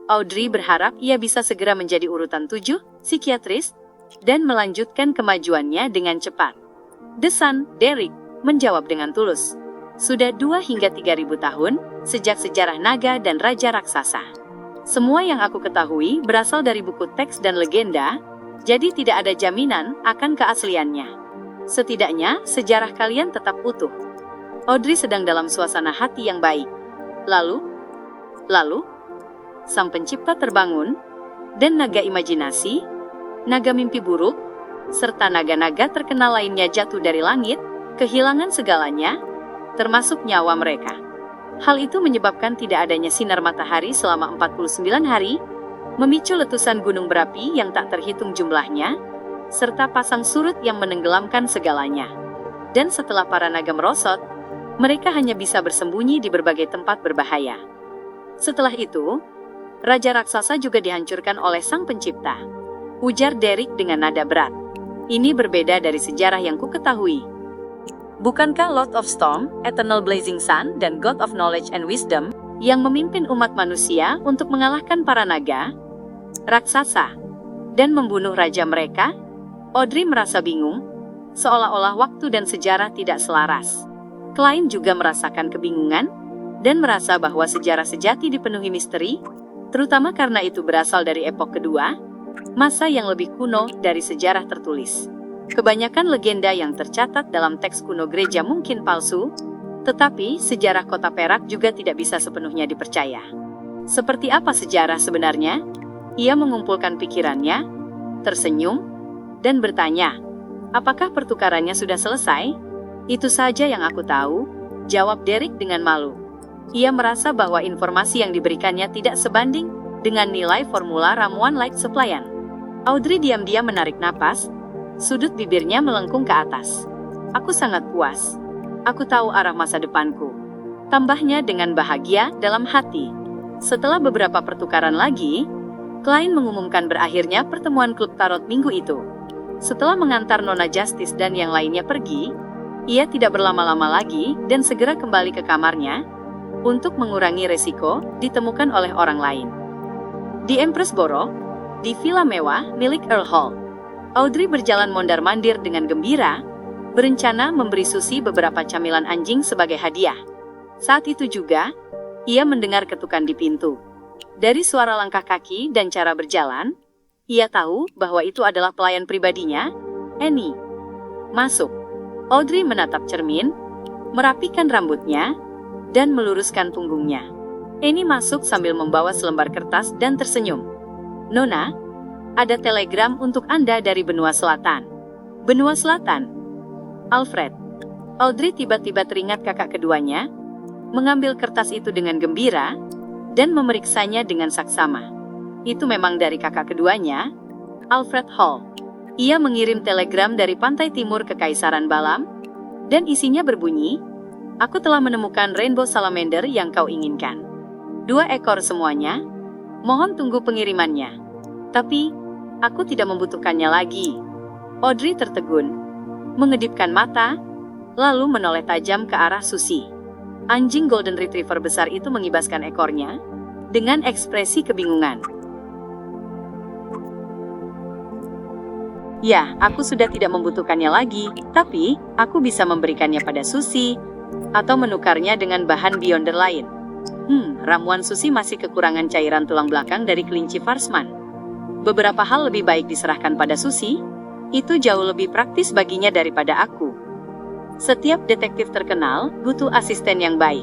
Audrey berharap ia bisa segera menjadi urutan 7, psikiatris, dan melanjutkan kemajuannya dengan cepat. Descent, Derek, menjawab dengan tulus. Sudah 2 hingga 3.000 tahun, sejak sejarah naga dan raja raksasa. Semua yang aku ketahui berasal dari buku teks dan legenda, jadi tidak ada jaminan akan keasliannya. Setidaknya, sejarah kalian tetap utuh. Audrey sedang dalam suasana hati yang baik. Lalu, sang pencipta terbangun, dan naga imajinasi, naga mimpi buruk, serta naga-naga terkenal lainnya jatuh dari langit, kehilangan segalanya, termasuk nyawa mereka. Hal itu menyebabkan tidak adanya sinar matahari selama 49 hari, memicu letusan gunung berapi yang tak terhitung jumlahnya, serta pasang surut yang menenggelamkan segalanya. Dan setelah para naga merosot, mereka hanya bisa bersembunyi di berbagai tempat berbahaya. Setelah itu, Raja Raksasa juga dihancurkan oleh Sang Pencipta, ujar Derek dengan nada berat. Ini berbeda dari sejarah yang kuketahui. Bukankah Lord of Storm, Eternal Blazing Sun, dan God of Knowledge and Wisdom yang memimpin umat manusia untuk mengalahkan para naga, raksasa, dan membunuh raja mereka? Audrey merasa bingung, seolah-olah waktu dan sejarah tidak selaras. Klein juga merasakan kebingungan, dan merasa bahwa sejarah sejati dipenuhi misteri, terutama karena itu berasal dari epok kedua, masa yang lebih kuno dari sejarah tertulis. Kebanyakan legenda yang tercatat dalam teks kuno gereja mungkin palsu, tetapi sejarah kota Perak juga tidak bisa sepenuhnya dipercaya. Seperti apa sejarah sebenarnya? Ia mengumpulkan pikirannya, tersenyum, dan bertanya, apakah pertukarannya sudah selesai? Itu saja yang aku tahu, jawab Derek dengan malu. Ia merasa bahwa informasi yang diberikannya tidak sebanding dengan nilai formula ramuan light supplyan. Audrey diam-diam menarik napas, sudut bibirnya melengkung ke atas. Aku sangat puas. Aku tahu arah masa depanku. Tambahnya dengan bahagia dalam hati. Setelah beberapa pertukaran lagi, Klein mengumumkan berakhirnya pertemuan klub tarot minggu itu. Setelah mengantar Nona Justice dan yang lainnya pergi, ia tidak berlama-lama lagi dan segera kembali ke kamarnya untuk mengurangi resiko ditemukan oleh orang lain. Di Empress Borough, di villa mewah milik Earl Hall, Audrey berjalan mondar-mandir dengan gembira, berencana memberi Susie beberapa camilan anjing sebagai hadiah. Saat itu juga, ia mendengar ketukan di pintu. Dari suara langkah kaki dan cara berjalan, ia tahu bahwa itu adalah pelayan pribadinya, Annie. Masuk. Audrey menatap cermin, merapikan rambutnya, dan meluruskan punggungnya. Annie masuk sambil membawa selembar kertas dan tersenyum. Nona, ada telegram untuk Anda dari benua selatan. Benua selatan? Alfred. Audrey tiba-tiba teringat kakak keduanya, mengambil kertas itu dengan gembira, dan memeriksanya dengan saksama. Itu memang dari kakak keduanya, Alfred Hall. Ia mengirim telegram dari pantai timur ke Kaisaran Balam, dan isinya berbunyi, aku telah menemukan rainbow salamander yang kau inginkan. 2 ekor semuanya, mohon tunggu pengirimannya. Tapi, aku tidak membutuhkannya lagi. Audrey tertegun, mengedipkan mata, lalu menoleh tajam ke arah Susie. Anjing Golden Retriever besar itu mengibaskan ekornya, dengan ekspresi kebingungan. Ya, aku sudah tidak membutuhkannya lagi, tapi, aku bisa memberikannya pada Susie, atau menukarnya dengan bahan beyonder lain. Ramuan Susie masih kekurangan cairan tulang belakang dari kelinci Farsman. Beberapa hal lebih baik diserahkan pada Susie, itu jauh lebih praktis baginya daripada aku. Setiap detektif terkenal butuh asisten yang baik.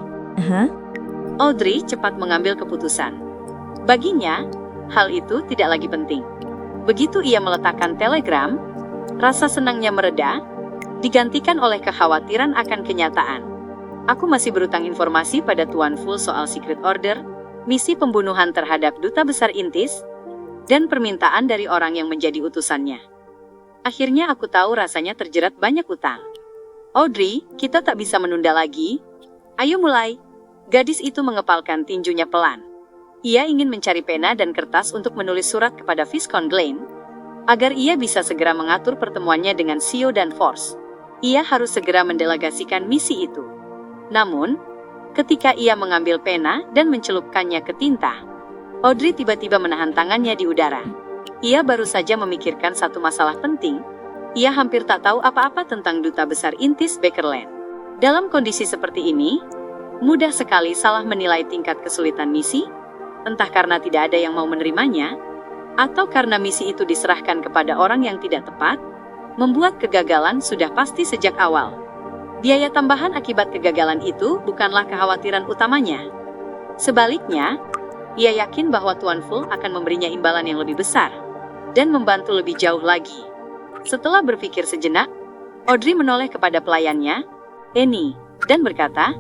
Audrey cepat mengambil keputusan. Baginya, hal itu tidak lagi penting. Begitu ia meletakkan telegram, rasa senangnya mereda, digantikan oleh kekhawatiran akan kenyataan. Aku masih berutang informasi pada Tuan Full soal Secret Order, misi pembunuhan terhadap Duta Besar Intis, dan permintaan dari orang yang menjadi utusannya. Akhirnya aku tahu rasanya terjerat banyak utang. Audrey, kita tak bisa menunda lagi. Ayo mulai. Gadis itu mengepalkan tinjunya pelan. Ia ingin mencari pena dan kertas untuk menulis surat kepada Viscount Glen, agar ia bisa segera mengatur pertemuannya dengan Sio dan Force. Ia harus segera mendelegasikan misi itu. Namun, ketika ia mengambil pena dan mencelupkannya ke tinta, Audrey tiba-tiba menahan tangannya di udara. Ia baru saja memikirkan satu masalah penting. Ia hampir tak tahu apa-apa tentang Duta Besar Intis Bakerland. Dalam kondisi seperti ini, mudah sekali salah menilai tingkat kesulitan misi, entah karena tidak ada yang mau menerimanya, atau karena misi itu diserahkan kepada orang yang tidak tepat, membuat kegagalan sudah pasti sejak awal. Biaya tambahan akibat kegagalan itu bukanlah kekhawatiran utamanya. Sebaliknya, ia yakin bahwa Tuan Full akan memberinya imbalan yang lebih besar, dan membantu lebih jauh lagi. Setelah berpikir sejenak, Audrey menoleh kepada pelayannya, Annie, dan berkata,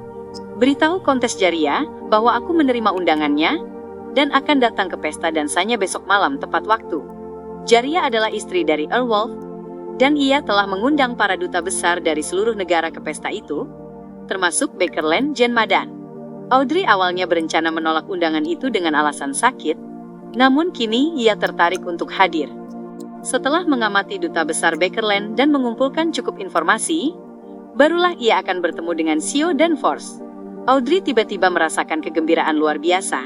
"Beritahu Kontes Jaria bahwa aku menerima undangannya dan akan datang ke pesta dansanya besok malam tepat waktu." Jaria adalah istri dari Earl Wolf, dan ia telah mengundang para duta besar dari seluruh negara ke pesta itu, termasuk Bakerland Jen Madan. Audrey awalnya berencana menolak undangan itu dengan alasan sakit, namun kini ia tertarik untuk hadir. Setelah mengamati duta besar Bakerland dan mengumpulkan cukup informasi, barulah ia akan bertemu dengan Sio dan Force. Audrey tiba-tiba merasakan kegembiraan luar biasa,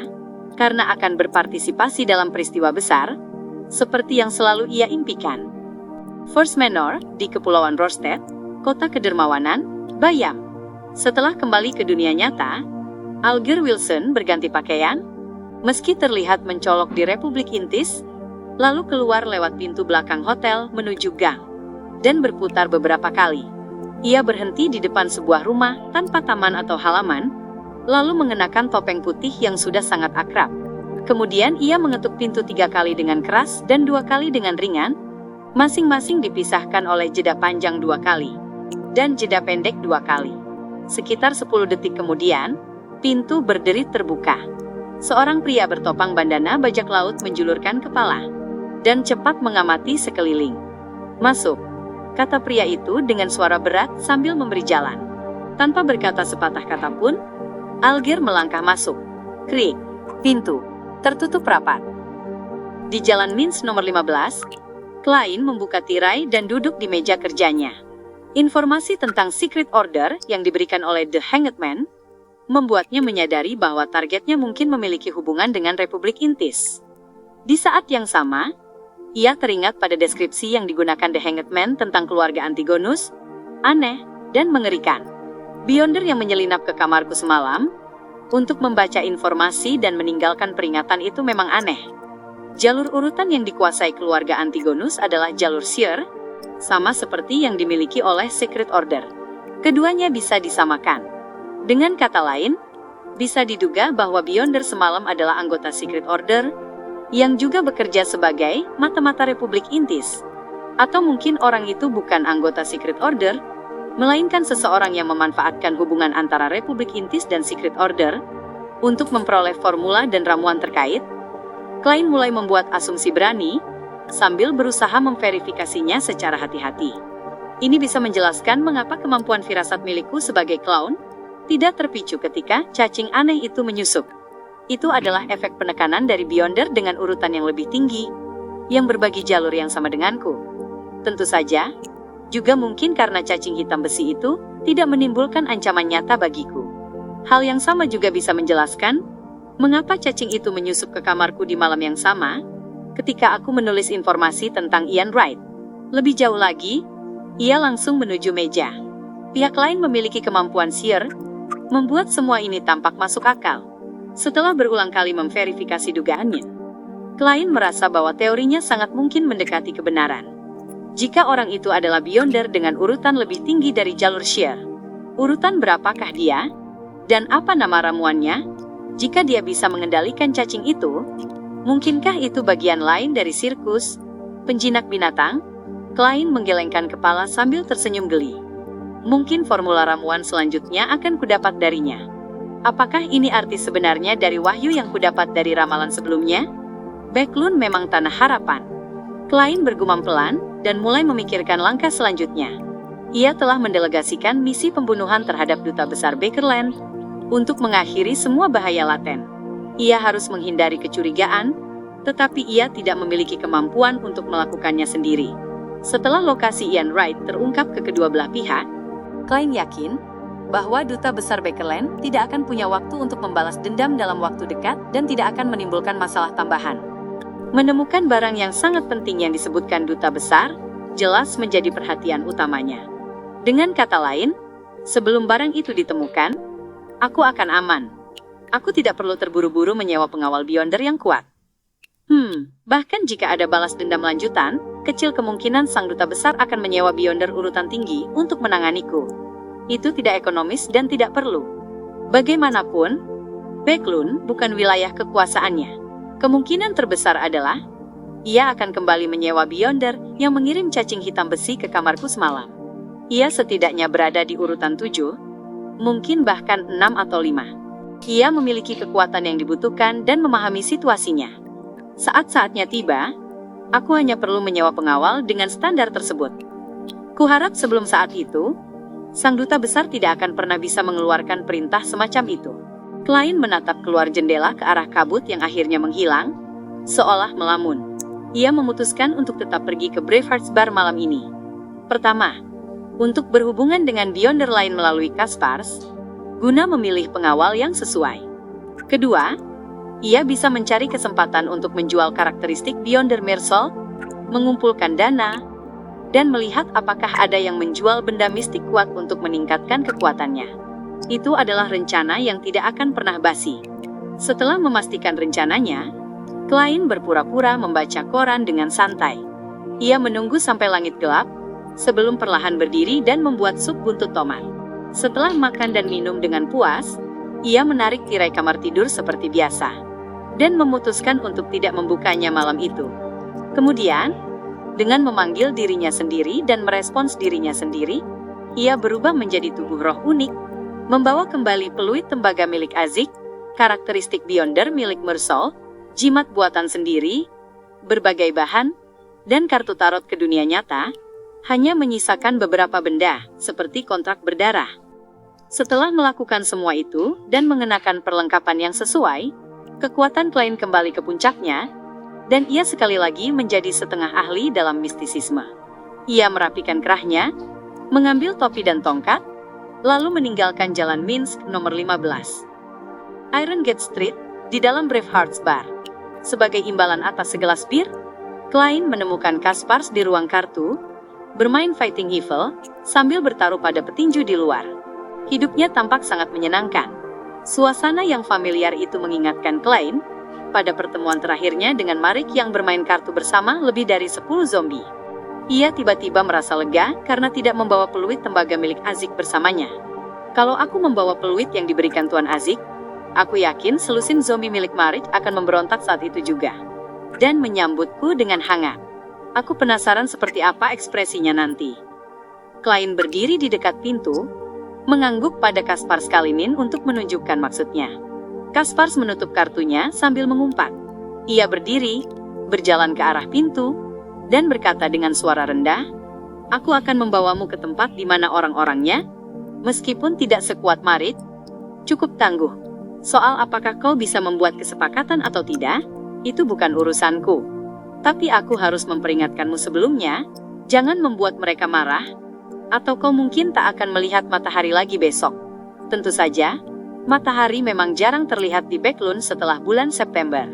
karena akan berpartisipasi dalam peristiwa besar, seperti yang selalu ia impikan. Force Manor, di Kepulauan Rorstead, kota kedermawanan, Bayam. Setelah kembali ke dunia nyata, Alger Wilson berganti pakaian, meski terlihat mencolok di Republik Intis, lalu keluar lewat pintu belakang hotel menuju gang, dan berputar beberapa kali. Ia berhenti di depan sebuah rumah tanpa taman atau halaman, lalu mengenakan topeng putih yang sudah sangat akrab. Kemudian ia mengetuk pintu 3 kali dengan keras dan 2 kali dengan ringan, masing-masing dipisahkan oleh jeda panjang 2 kali, dan jeda pendek 2 kali. Sekitar 10 detik kemudian, pintu berderit terbuka. Seorang pria bertopang bandana bajak laut menjulurkan kepala dan cepat mengamati sekeliling. "Masuk," kata pria itu dengan suara berat sambil memberi jalan. Tanpa berkata sepatah kata pun, Alger melangkah masuk. Krik, pintu tertutup rapat. Di Jalan Mins nomor 15, Klein membuka tirai dan duduk di meja kerjanya. Informasi tentang Secret Order yang diberikan oleh The Hanged Man membuatnya menyadari bahwa targetnya mungkin memiliki hubungan dengan Republik Intis. Di saat yang sama, ia teringat pada deskripsi yang digunakan The Hanged Man tentang keluarga Antigonus, aneh dan mengerikan. Beyonder yang menyelinap ke kamarku semalam untuk membaca informasi dan meninggalkan peringatan itu memang aneh. Jalur urutan yang dikuasai keluarga Antigonus adalah jalur Seer, sama seperti yang dimiliki oleh Secret Order. Keduanya bisa disamakan. Dengan kata lain, bisa diduga bahwa Beyonder semalam adalah anggota Secret Order yang juga bekerja sebagai mata-mata Republik Intis. Atau mungkin orang itu bukan anggota Secret Order, melainkan seseorang yang memanfaatkan hubungan antara Republik Intis dan Secret Order untuk memperoleh formula dan ramuan terkait. Klein mulai membuat asumsi berani, sambil berusaha memverifikasinya secara hati-hati. Ini bisa menjelaskan mengapa kemampuan firasat milikku sebagai clown tidak terpicu ketika cacing aneh itu menyusup. Itu adalah efek penekanan dari Beyonder dengan urutan yang lebih tinggi, yang berbagi jalur yang sama denganku. Tentu saja, juga mungkin karena cacing hitam besi itu tidak menimbulkan ancaman nyata bagiku. Hal yang sama juga bisa menjelaskan mengapa cacing itu menyusup ke kamarku di malam yang sama, ketika aku menulis informasi tentang Ian Wright. Lebih jauh lagi, ia langsung menuju meja. Pihak lain memiliki kemampuan Seer, membuat semua ini tampak masuk akal. Setelah berulang kali memverifikasi dugaannya, Klein merasa bahwa teorinya sangat mungkin mendekati kebenaran. Jika orang itu adalah Beyonder dengan urutan lebih tinggi dari jalur Seer, urutan berapakah dia? Dan apa nama ramuannya? Jika dia bisa mengendalikan cacing itu, mungkinkah itu bagian lain dari sirkus, penjinak binatang? Klein menggelengkan kepala sambil tersenyum geli. Mungkin formula ramuan selanjutnya akan kudapat darinya. Apakah ini arti sebenarnya dari wahyu yang kudapat dari ramalan sebelumnya? Backlund memang tanah harapan. Klein bergumam pelan dan mulai memikirkan langkah selanjutnya. Ia telah mendelegasikan misi pembunuhan terhadap Duta Besar Bakerland untuk mengakhiri semua bahaya laten. Ia harus menghindari kecurigaan, tetapi ia tidak memiliki kemampuan untuk melakukannya sendiri. Setelah lokasi Ian Wright terungkap ke kedua belah pihak, Klein yakin bahwa Duta Besar Bakerland tidak akan punya waktu untuk membalas dendam dalam waktu dekat dan tidak akan menimbulkan masalah tambahan. Menemukan barang yang sangat penting yang disebutkan Duta Besar, jelas menjadi perhatian utamanya. Dengan kata lain, sebelum barang itu ditemukan, aku akan aman. Aku tidak perlu terburu-buru menyewa pengawal Beyonder yang kuat. Bahkan jika ada balas dendam lanjutan, kecil kemungkinan sang Duta Besar akan menyewa Beyonder urutan tinggi untuk menanganiku. Itu tidak ekonomis dan tidak perlu. Bagaimanapun, Backlund bukan wilayah kekuasaannya. Kemungkinan terbesar adalah ia akan kembali menyewa Beyonder yang mengirim cacing hitam besi ke kamarku semalam. Ia setidaknya berada di urutan 7, mungkin bahkan 6 atau 5. Ia memiliki kekuatan yang dibutuhkan dan memahami situasinya. Saat-saatnya tiba, aku hanya perlu menyewa pengawal dengan standar tersebut. Kuharap sebelum saat itu, sang duta besar tidak akan pernah bisa mengeluarkan perintah semacam itu. Klein menatap keluar jendela ke arah kabut yang akhirnya menghilang, seolah melamun. Ia memutuskan untuk tetap pergi ke Bravehearts Bar malam ini. Pertama, untuk berhubungan dengan Beyonder lain melalui Kaspars, guna memilih pengawal yang sesuai. Kedua, ia bisa mencari kesempatan untuk menjual karakteristik Beyonder Mersol, mengumpulkan dana, dan melihat apakah ada yang menjual benda mistik kuat untuk meningkatkan kekuatannya. Itu adalah rencana yang tidak akan pernah basi. Setelah memastikan rencananya, Klein berpura-pura membaca koran dengan santai. Ia menunggu sampai langit gelap, sebelum perlahan berdiri dan membuat sup buntut tomat. Setelah makan dan minum dengan puas, ia menarik tirai kamar tidur seperti biasa, dan memutuskan untuk tidak membukanya malam itu. Kemudian, dengan memanggil dirinya sendiri dan merespons dirinya sendiri, ia berubah menjadi tubuh roh unik, membawa kembali peluit tembaga milik Azik, karakteristik Beyonder milik Mersol, jimat buatan sendiri, berbagai bahan, dan kartu tarot ke dunia nyata, hanya menyisakan beberapa benda, seperti kontrak berdarah. Setelah melakukan semua itu, dan mengenakan perlengkapan yang sesuai, kekuatan Klein kembali ke puncaknya, dan ia sekali lagi menjadi setengah ahli dalam mistisisme. Ia merapikan kerahnya, mengambil topi dan tongkat, lalu meninggalkan jalan Minsk nomor 15. Iron Gate Street, di dalam Bravehearts Bar. Sebagai imbalan atas segelas bir, Klein menemukan Kaspars di ruang kartu, bermain Fighting Evil, sambil bertaruh pada petinju di luar. Hidupnya tampak sangat menyenangkan. Suasana yang familiar itu mengingatkan Klein pada pertemuan terakhirnya dengan Marik yang bermain kartu bersama lebih dari 10 zombie. Ia tiba-tiba merasa lega karena tidak membawa peluit tembaga milik Azik bersamanya. Kalau aku membawa peluit yang diberikan Tuan Azik, aku yakin selusin zombie milik Marik akan memberontak saat itu juga, dan menyambutku dengan hangat. Aku penasaran seperti apa ekspresinya nanti. Klein berdiri di dekat pintu, mengangguk pada Kaspars Kalinin untuk menunjukkan maksudnya. Kaspars menutup kartunya sambil mengumpat. Ia berdiri, berjalan ke arah pintu, dan berkata dengan suara rendah, "Aku akan membawamu ke tempat di mana orang-orangnya, meskipun tidak sekuat Marit, cukup tangguh. Soal apakah kau bisa membuat kesepakatan atau tidak, itu bukan urusanku. Tapi aku harus memperingatkanmu sebelumnya, jangan membuat mereka marah, atau kau mungkin tak akan melihat matahari lagi besok. Tentu saja, matahari memang jarang terlihat di Backlund setelah bulan September.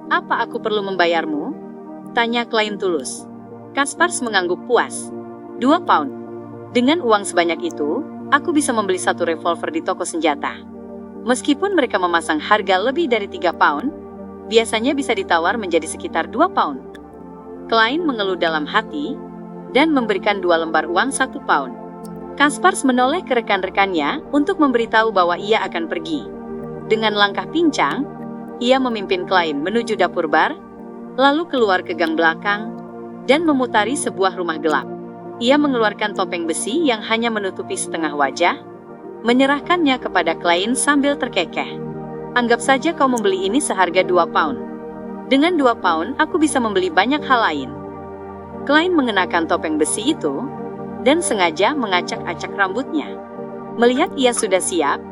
Apa aku perlu membayarmu?" tanya Klein tulus. Kaspars mengangguk puas. 2 pound. Dengan uang sebanyak itu, aku bisa membeli satu revolver di toko senjata. Meskipun mereka memasang harga lebih dari 3 pound, biasanya bisa ditawar menjadi sekitar 2 pound. Klein mengeluh dalam hati, dan memberikan 2 lembar uang 1 pound. Kaspars menoleh ke rekan-rekannya untuk memberitahu bahwa ia akan pergi. Dengan langkah pincang, ia memimpin Klein menuju dapur bar, lalu keluar ke gang belakang, dan memutari sebuah rumah gelap. Ia mengeluarkan topeng besi yang hanya menutupi setengah wajah, menyerahkannya kepada Klein sambil terkekeh. "Anggap saja kau membeli ini seharga 2 pound. Dengan 2 pound, aku bisa membeli banyak hal lain." Klein mengenakan topeng besi itu, dan sengaja mengacak-acak rambutnya. Melihat ia sudah siap,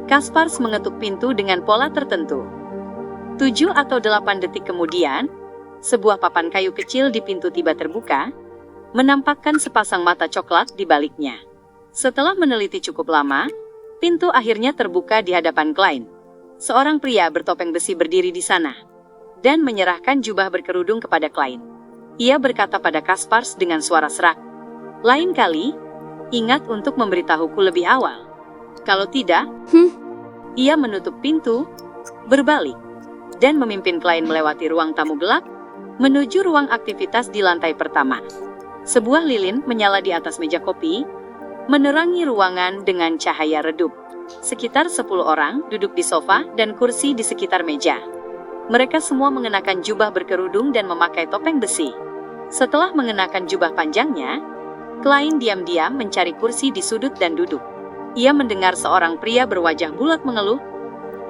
Kaspars mengetuk pintu dengan pola tertentu. 7 atau 8 detik kemudian, sebuah papan kayu kecil di pintu tiba terbuka, menampakkan sepasang mata coklat di baliknya. Setelah meneliti cukup lama, pintu akhirnya terbuka di hadapan Klein. Seorang pria bertopeng besi berdiri di sana, dan menyerahkan jubah berkerudung kepada Klein. Ia berkata pada Kaspars dengan suara serak, "Lain kali, ingat untuk memberitahuku lebih awal. Kalau tidak..." Ia menutup pintu, berbalik, dan memimpin Klein melewati ruang tamu gelap, menuju ruang aktivitas di lantai pertama. Sebuah lilin menyala di atas meja kopi, menerangi ruangan dengan cahaya redup. Sekitar 10 orang duduk di sofa dan kursi di sekitar meja. Mereka semua mengenakan jubah berkerudung dan memakai topeng besi. Setelah mengenakan jubah panjangnya, Klein diam-diam mencari kursi di sudut dan duduk. Ia mendengar seorang pria berwajah bulat mengeluh.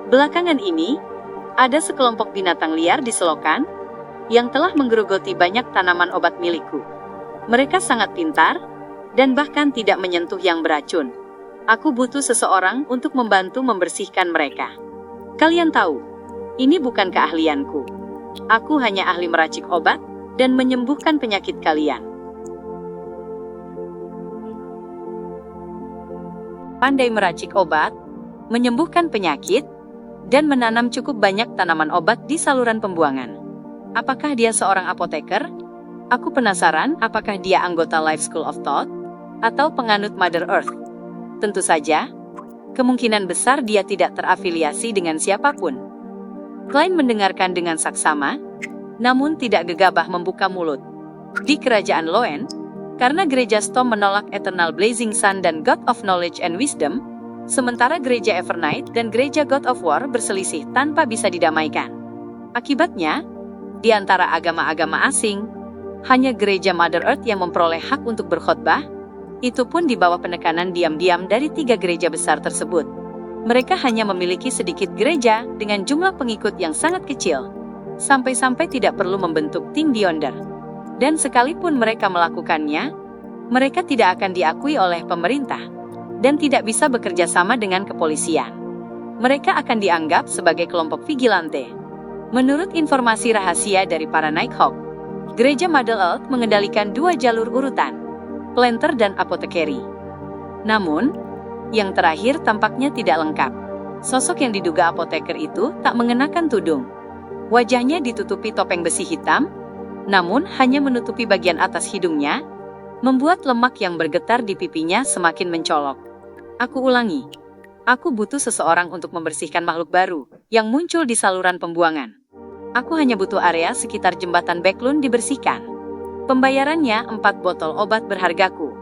Belakangan ini, ada sekelompok binatang liar di selokan yang telah menggerogoti banyak tanaman obat milikku. Mereka sangat pintar dan bahkan tidak menyentuh yang beracun. Aku butuh seseorang untuk membantu membersihkan mereka. Kalian tahu, ini bukan keahlianku. Aku hanya ahli meracik obat dan menyembuhkan penyakit kalian. Pandai meracik obat, menyembuhkan penyakit, dan menanam cukup banyak tanaman obat di saluran pembuangan. Apakah dia seorang apoteker? Aku penasaran apakah dia anggota Life School of Thought atau penganut Mother Earth. Tentu saja, kemungkinan besar dia tidak terafiliasi dengan siapapun. Klein mendengarkan dengan saksama, namun tidak gegabah membuka mulut. Di kerajaan Loen, karena gereja Storm menolak Eternal Blazing Sun dan God of Knowledge and Wisdom, sementara gereja Evernight dan gereja God of War berselisih tanpa bisa didamaikan. Akibatnya, di antara agama-agama asing, hanya gereja Mother Earth yang memperoleh hak untuk berkhotbah, itu pun di bawah penekanan diam-diam dari 3 gereja besar tersebut. Mereka hanya memiliki sedikit gereja dengan jumlah pengikut yang sangat kecil, sampai-sampai tidak perlu membentuk tim Beyonder. Dan sekalipun mereka melakukannya, mereka tidak akan diakui oleh pemerintah, dan tidak bisa bekerja sama dengan kepolisian. Mereka akan dianggap sebagai kelompok vigilante. Menurut informasi rahasia dari para Nighthawk, gereja Mother Earth mengendalikan 2 jalur urutan, planter dan apothecary. Namun, yang terakhir tampaknya tidak lengkap. Sosok yang diduga apoteker itu tak mengenakan tudung. Wajahnya ditutupi topeng besi hitam, namun hanya menutupi bagian atas hidungnya, membuat lemak yang bergetar di pipinya semakin mencolok. Aku ulangi, aku butuh seseorang untuk membersihkan makhluk baru yang muncul di saluran pembuangan. Aku hanya butuh area sekitar jembatan Backlund dibersihkan. Pembayarannya 4 botol obat berhargaku.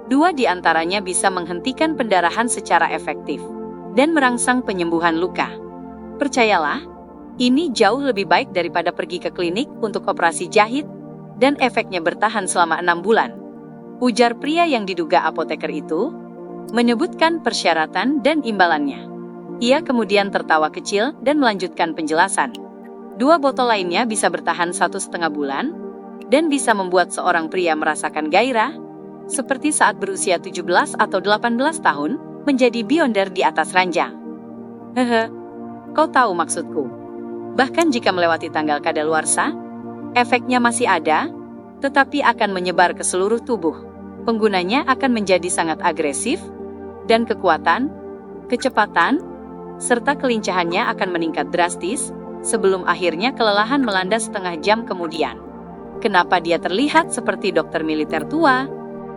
2 di antaranya bisa menghentikan pendarahan secara efektif dan merangsang penyembuhan luka. Percayalah, ini jauh lebih baik daripada pergi ke klinik untuk operasi jahit dan efeknya bertahan selama 6 bulan. Ujar pria yang diduga apoteker itu, menyebutkan persyaratan dan imbalannya. Ia kemudian tertawa kecil dan melanjutkan penjelasan. 2 botol lainnya bisa bertahan 1,5 bulan dan bisa membuat seorang pria merasakan gairah, seperti saat berusia 17 atau 18 tahun, menjadi Beyonder di atas ranjang. Hehe, kau tahu maksudku. Bahkan jika melewati tanggal kadaluarsa, efeknya masih ada, tetapi akan menyebar ke seluruh tubuh. Penggunanya akan menjadi sangat agresif, dan kekuatan, kecepatan, serta kelincahannya akan meningkat drastis, sebelum akhirnya kelelahan melanda setengah jam kemudian. Kenapa dia terlihat seperti dokter militer tua,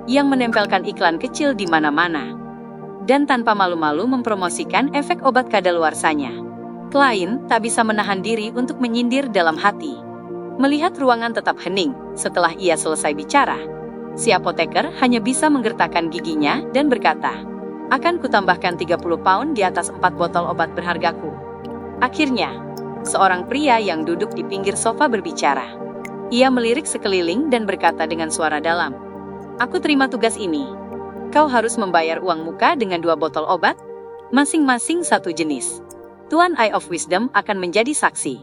yang menempelkan iklan kecil di mana-mana, dan tanpa malu-malu mempromosikan efek obat kadaluarsanya? Klein tak bisa menahan diri untuk menyindir dalam hati. Melihat ruangan tetap hening setelah ia selesai bicara, si apoteker hanya bisa menggertakkan giginya dan berkata, "Akan kutambahkan 30 pound di atas 4 botol obat berhargaku." Akhirnya, seorang pria yang duduk di pinggir sofa berbicara. Ia melirik sekeliling dan berkata dengan suara dalam, "Aku terima tugas ini. Kau harus membayar uang muka dengan 2 botol obat, masing-masing 1 jenis. Tuan Eye of Wisdom akan menjadi saksi."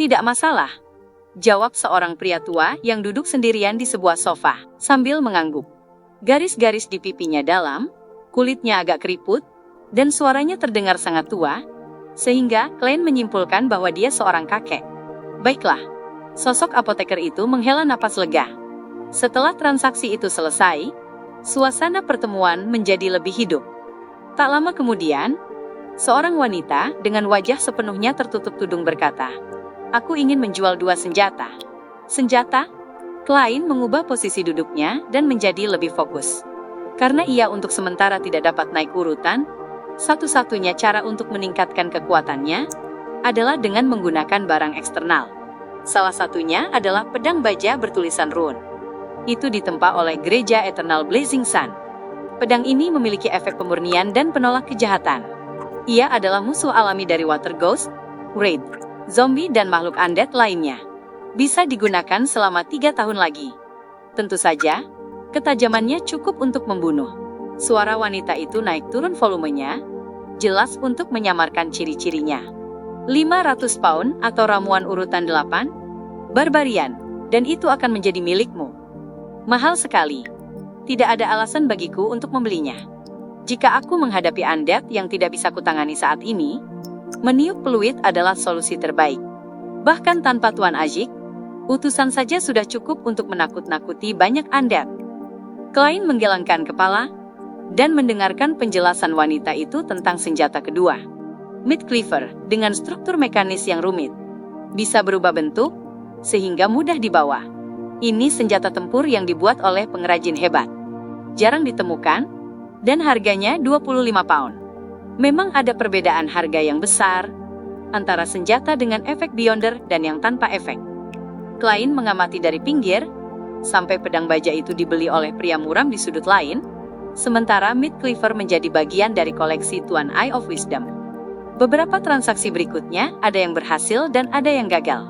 "Tidak masalah," jawab seorang pria tua yang duduk sendirian di sebuah sofa, sambil mengangguk. Garis-garis di pipinya dalam, kulitnya agak keriput, dan suaranya terdengar sangat tua, sehingga Klein menyimpulkan bahwa dia seorang kakek. Baiklah, sosok apoteker itu menghela napas lega. Setelah transaksi itu selesai, suasana pertemuan menjadi lebih hidup. Tak lama kemudian, seorang wanita dengan wajah sepenuhnya tertutup tudung berkata, "Aku ingin menjual 2 senjata." "Senjata?" Klein mengubah posisi duduknya dan menjadi lebih fokus. Karena ia untuk sementara tidak dapat naik urutan, satu-satunya cara untuk meningkatkan kekuatannya adalah dengan menggunakan barang eksternal. Salah satunya adalah pedang baja bertulisan rune. Itu ditempa oleh gereja Eternal Blazing Sun. Pedang ini memiliki efek pemurnian dan penolak kejahatan. Ia adalah musuh alami dari Water Ghost, Wraith, zombie dan makhluk undead lainnya. Bisa digunakan selama 3 tahun lagi. Tentu saja, ketajamannya cukup untuk membunuh. Suara wanita itu naik turun volumenya, jelas untuk menyamarkan ciri-cirinya. 500 pound atau ramuan urutan 8? Barbarian, dan itu akan menjadi milikmu. Mahal sekali. Tidak ada alasan bagiku untuk membelinya. Jika aku menghadapi undead yang tidak bisa kutangani saat ini, meniup peluit adalah solusi terbaik. Bahkan tanpa Tuan Ajik, utusan saja sudah cukup untuk menakut-nakuti banyak undead. Klein menggelengkan kepala dan mendengarkan penjelasan wanita itu tentang senjata kedua. Meat cleaver dengan struktur mekanis yang rumit. Bisa berubah bentuk, sehingga mudah dibawa. Ini senjata tempur yang dibuat oleh pengrajin hebat. Jarang ditemukan, dan harganya 25 pound. Memang ada perbedaan harga yang besar antara senjata dengan efek Beyonder dan yang tanpa efek. Klein mengamati dari pinggir, sampai pedang baja itu dibeli oleh pria muram di sudut lain, sementara Meat Cleaver menjadi bagian dari koleksi Tuan Eye of Wisdom. Beberapa transaksi berikutnya ada yang berhasil dan ada yang gagal.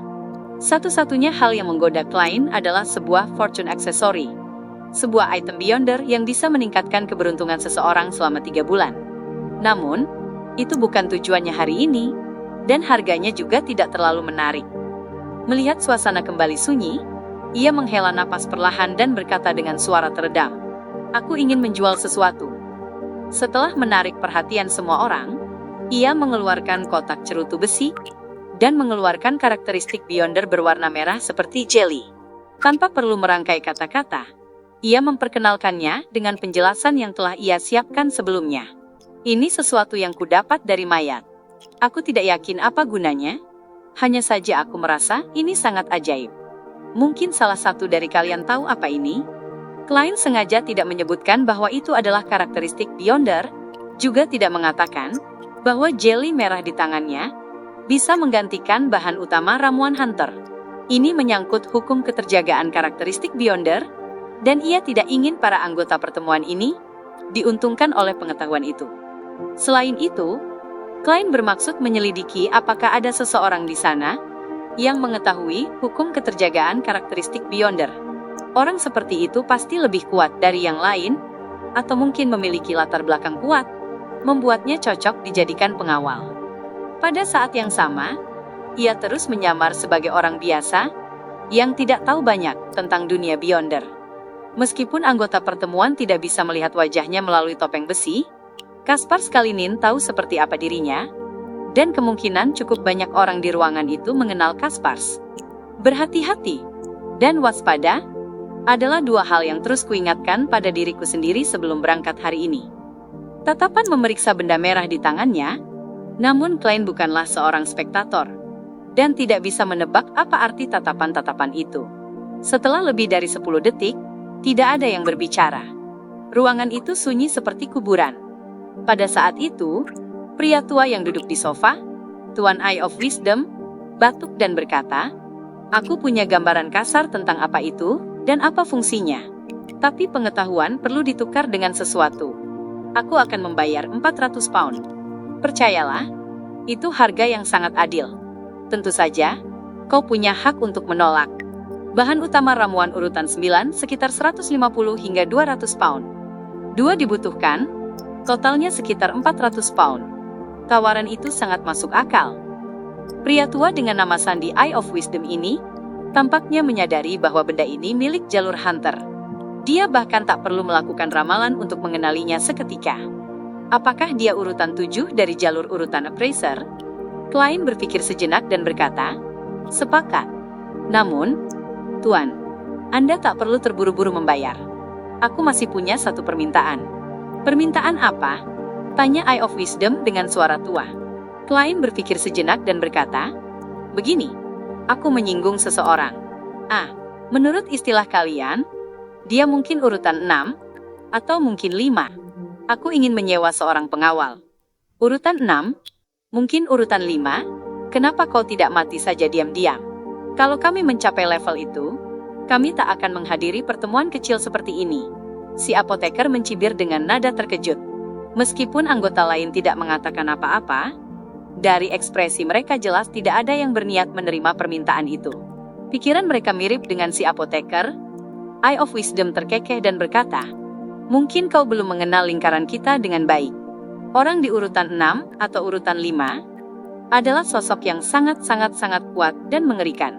Satu-satunya hal yang menggoda Klein adalah sebuah fortune accessory. Sebuah item Beyonder yang bisa meningkatkan keberuntungan seseorang selama 3 bulan. Namun, itu bukan tujuannya hari ini, dan harganya juga tidak terlalu menarik. Melihat suasana kembali sunyi, ia menghela napas perlahan dan berkata dengan suara teredam, "Aku ingin menjual sesuatu." Setelah menarik perhatian semua orang, ia mengeluarkan kotak cerutu besi, dan mengeluarkan karakteristik Beyonder berwarna merah seperti jelly. Tanpa perlu merangkai kata-kata, ia memperkenalkannya dengan penjelasan yang telah ia siapkan sebelumnya. Ini sesuatu yang kudapat dari mayat. Aku tidak yakin apa gunanya, hanya saja aku merasa ini sangat ajaib. Mungkin salah satu dari kalian tahu apa ini? Klein sengaja tidak menyebutkan bahwa itu adalah karakteristik Beyonder, juga tidak mengatakan bahwa jelly merah di tangannya bisa menggantikan bahan utama ramuan hunter. Ini menyangkut hukum keterjagaan karakteristik Beyonder, dan ia tidak ingin para anggota pertemuan ini diuntungkan oleh pengetahuan itu. Selain itu, Klein bermaksud menyelidiki apakah ada seseorang di sana yang mengetahui hukum keterjagaan karakteristik Beyonder. Orang seperti itu pasti lebih kuat dari yang lain, atau mungkin memiliki latar belakang kuat, membuatnya cocok dijadikan pengawal. Pada saat yang sama, ia terus menyamar sebagai orang biasa yang tidak tahu banyak tentang dunia Beyonder. Meskipun anggota pertemuan tidak bisa melihat wajahnya melalui topeng besi, Kaspars Kalinin tahu seperti apa dirinya, dan kemungkinan cukup banyak orang di ruangan itu mengenal Kaspars. Berhati-hati dan waspada adalah 2 hal yang terus kuingatkan pada diriku sendiri sebelum berangkat hari ini. Tatapan memeriksa benda merah di tangannya, namun Klein bukanlah seorang spektator, dan tidak bisa menebak apa arti tatapan-tatapan itu. Setelah lebih dari 10 detik, tidak ada yang berbicara. Ruangan itu sunyi seperti kuburan. Pada saat itu, pria tua yang duduk di sofa, Tuan Eye of Wisdom, batuk dan berkata, "Aku punya gambaran kasar tentang apa itu, dan apa fungsinya. Tapi pengetahuan perlu ditukar dengan sesuatu. Aku akan membayar 400 pound. Percayalah, itu harga yang sangat adil. Tentu saja, kau punya hak untuk menolak. Bahan utama ramuan urutan 9 sekitar 150 hingga 200 pound. 2 dibutuhkan, totalnya sekitar 400 pound. Tawaran itu sangat masuk akal." Pria tua dengan nama sandi Eye of Wisdom ini tampaknya menyadari bahwa benda ini milik jalur hunter. Dia bahkan tak perlu melakukan ramalan untuk mengenalinya seketika. Apakah dia urutan 7 dari jalur urutan appraiser? Klein berpikir sejenak dan berkata, "Sepakat. Namun, Tuan, Anda tak perlu terburu-buru membayar. Aku masih punya satu permintaan." "Permintaan apa?" tanya Eye of Wisdom dengan suara tua. Klein berpikir sejenak dan berkata, "Begini, aku menyinggung seseorang. Menurut istilah kalian, dia mungkin urutan 6, atau mungkin 5. Aku ingin menyewa seorang pengawal. Urutan 6, mungkin urutan 5, kenapa kau tidak mati saja diam-diam? Kalau kami mencapai level itu, kami tak akan menghadiri pertemuan kecil seperti ini." Si apoteker mencibir dengan nada terkejut. Meskipun anggota lain tidak mengatakan apa-apa, Dari ekspresi mereka jelas tidak ada yang berniat menerima permintaan itu. Pikiran mereka mirip dengan si apoteker. Eye of Wisdom terkekeh dan berkata, "Mungkin kau belum mengenal lingkaran kita dengan baik. Orang di urutan 6 atau urutan 5 adalah sosok yang sangat kuat dan mengerikan.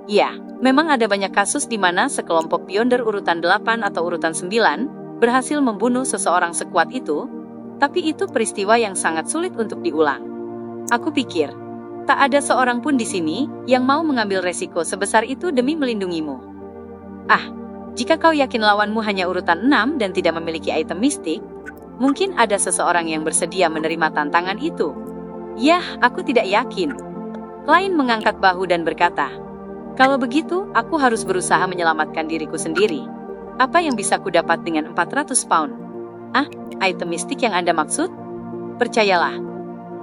Ya, memang ada banyak kasus di mana sekelompok Beyonder urutan 8 atau urutan 9 berhasil membunuh seseorang sekuat itu, tapi itu peristiwa yang sangat sulit untuk diulang. Aku pikir, tak ada seorang pun di sini yang mau mengambil resiko sebesar itu demi melindungimu. Jika kau yakin lawanmu hanya urutan 6 dan tidak memiliki item mistik, mungkin ada seseorang yang bersedia menerima tantangan itu." "Yah, aku tidak yakin." Klein mengangkat bahu dan berkata, "Kalau begitu, aku harus berusaha menyelamatkan diriku sendiri. Apa yang bisa kudapat dengan 400 pound? Item mistik yang Anda maksud? Percayalah,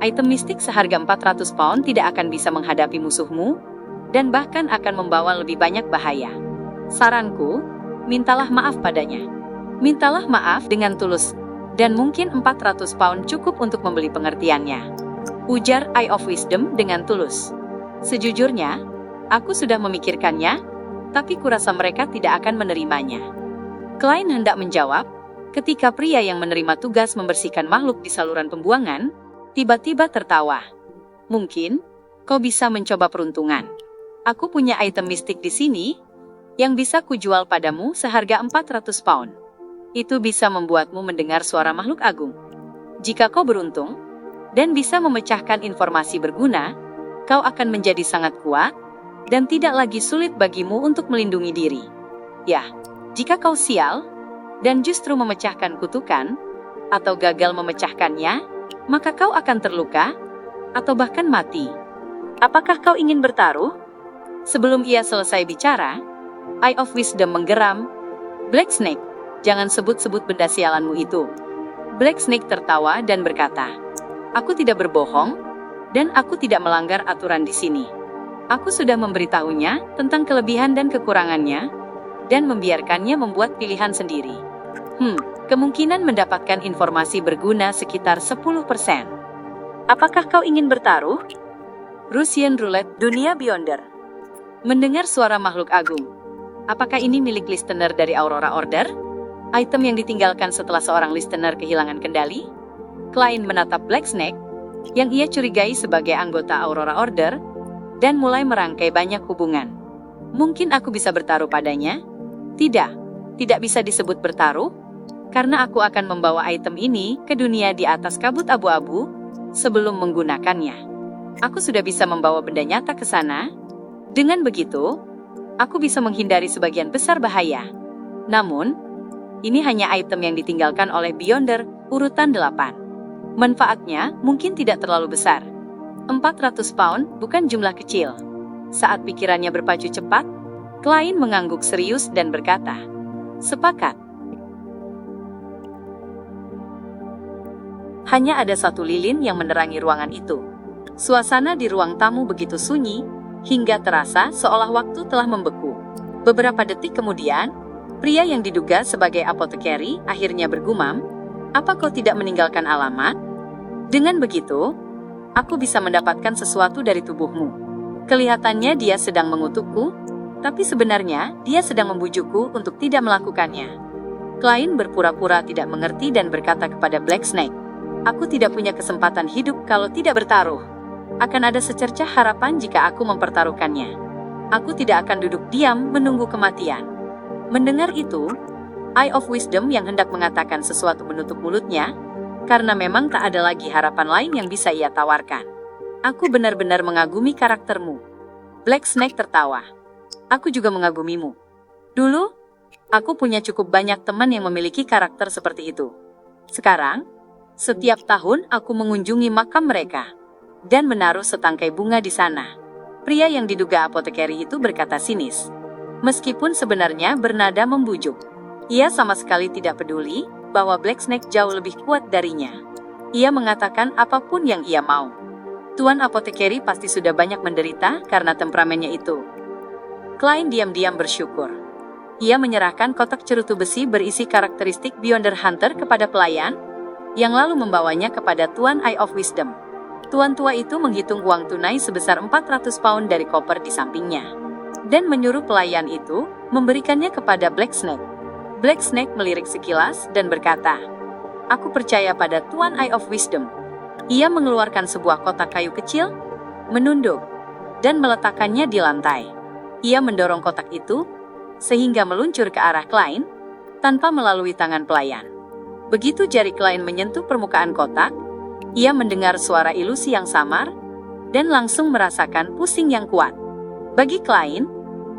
item mistik seharga 400 pound tidak akan bisa menghadapi musuhmu, dan bahkan akan membawa lebih banyak bahaya. Saranku, mintalah maaf padanya. Mintalah maaf dengan tulus, dan mungkin 400 pound cukup untuk membeli pengertiannya," ujar Eye of Wisdom dengan tulus. "Sejujurnya, aku sudah memikirkannya, tapi kurasa mereka tidak akan menerimanya." Klein hendak menjawab, ketika pria yang menerima tugas membersihkan makhluk di saluran pembuangan, tiba-tiba tertawa. "Mungkin, kau bisa mencoba peruntungan. Aku punya item mistik di sini, yang bisa kujual padamu seharga 400 pound. Itu bisa membuatmu mendengar suara makhluk agung. Jika kau beruntung, dan bisa memecahkan informasi berguna, kau akan menjadi sangat kuat, dan tidak lagi sulit bagimu untuk melindungi diri. Ya, jika kau sial, dan justru memecahkan kutukan, atau gagal memecahkannya, maka kau akan terluka, atau bahkan mati. Apakah kau ingin bertaruh?" Sebelum ia selesai bicara, Eye of Wisdom menggeram, "Black Snake, jangan sebut-sebut benda sialanmu itu." Black Snake tertawa dan berkata, "Aku tidak berbohong, dan aku tidak melanggar aturan di sini. Aku sudah memberitahunya tentang kelebihan dan kekurangannya, dan membiarkannya membuat pilihan sendiri. Kemungkinan mendapatkan informasi berguna sekitar 10%. Apakah kau ingin bertaruh?" Russian Roulette Dunia Beyonder. Mendengar suara makhluk agung. Apakah ini milik listener dari Aurora Order? Item yang ditinggalkan setelah seorang listener kehilangan kendali? Klein menatap Black Snake, yang ia curigai sebagai anggota Aurora Order, dan mulai merangkai banyak hubungan. "Mungkin aku bisa bertaruh padanya?" Tidak bisa disebut bertaruh, karena aku akan membawa item ini ke dunia di atas kabut abu-abu sebelum menggunakannya. Aku sudah bisa membawa benda nyata ke sana. Dengan begitu, aku bisa menghindari sebagian besar bahaya. Namun, ini hanya item yang ditinggalkan oleh Beyonder urutan 8. Manfaatnya mungkin tidak terlalu besar. 400 pound bukan jumlah kecil. Saat pikirannya berpacu cepat, Klein mengangguk serius dan berkata, "Sepakat." Hanya ada satu lilin yang menerangi ruangan itu. Suasana di ruang tamu begitu sunyi, hingga terasa seolah waktu telah membeku. Beberapa detik kemudian, pria yang diduga sebagai apotekeri akhirnya bergumam, "Apa kau tidak meninggalkan alamat? Dengan begitu, aku bisa mendapatkan sesuatu dari tubuhmu." Kelihatannya dia sedang mengutukku, tapi sebenarnya dia sedang membujukku untuk tidak melakukannya. Klein berpura-pura tidak mengerti dan berkata kepada Black Snake, "Aku tidak punya kesempatan hidup kalau tidak bertaruh. Akan ada secercah harapan jika aku mempertaruhkannya. Aku tidak akan duduk diam menunggu kematian." Mendengar itu, Eye of Wisdom yang hendak mengatakan sesuatu menutup mulutnya, karena memang tak ada lagi harapan lain yang bisa ia tawarkan. "Aku benar-benar mengagumi karaktermu." Black Snake tertawa. "Aku juga mengagumimu. Dulu, aku punya cukup banyak teman yang memiliki karakter seperti itu. Sekarang, setiap tahun aku mengunjungi makam mereka dan menaruh setangkai bunga di sana." Pria yang diduga apotekeri itu berkata sinis, meskipun sebenarnya bernada membujuk. Ia sama sekali tidak peduli bahwa Black Snake jauh lebih kuat darinya. Ia mengatakan apapun yang ia mau. Tuan apotekeri pasti sudah banyak menderita karena temperamennya itu. Klein diam-diam bersyukur. Ia menyerahkan kotak cerutu besi berisi karakteristik Beyonder Hunter kepada pelayan, yang lalu membawanya kepada Tuan Eye of Wisdom. Tuan tua itu menghitung uang tunai sebesar 400 pound dari koper di sampingnya, dan menyuruh pelayan itu memberikannya kepada Black Snake. Black Snake melirik sekilas dan berkata, "Aku percaya pada Tuan Eye of Wisdom." Ia mengeluarkan sebuah kotak kayu kecil, menunduk, dan meletakkannya di lantai. Ia mendorong kotak itu sehingga meluncur ke arah Klein tanpa melalui tangan pelayan. Begitu jari Klein menyentuh permukaan kotak, ia mendengar suara ilusi yang samar dan langsung merasakan pusing yang kuat. Bagi Klein,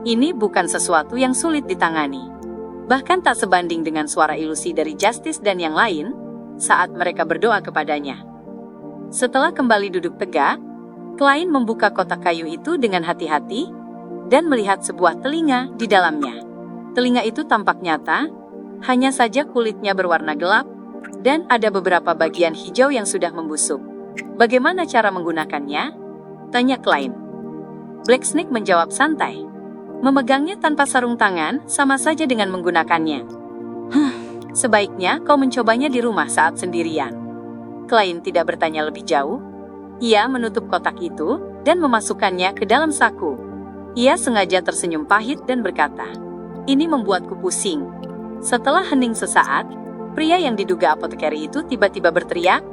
ini bukan sesuatu yang sulit ditangani. Bahkan tak sebanding dengan suara ilusi dari Justice dan yang lain saat mereka berdoa kepadanya. Setelah kembali duduk tegak, Klein membuka kotak kayu itu dengan hati-hati dan melihat sebuah telinga di dalamnya. Telinga itu tampak nyata, hanya saja kulitnya berwarna gelap, dan ada beberapa bagian hijau yang sudah membusuk. "Bagaimana cara menggunakannya?" tanya Klein. Black Snake menjawab santai. "Memegangnya tanpa sarung tangan sama saja dengan menggunakannya. Sebaiknya kau mencobanya di rumah saat sendirian." Klein tidak bertanya lebih jauh. Ia menutup kotak itu dan memasukkannya ke dalam saku. Ia sengaja tersenyum pahit dan berkata, "Ini membuatku pusing." Setelah hening sesaat, pria yang diduga apotekari itu tiba-tiba berteriak,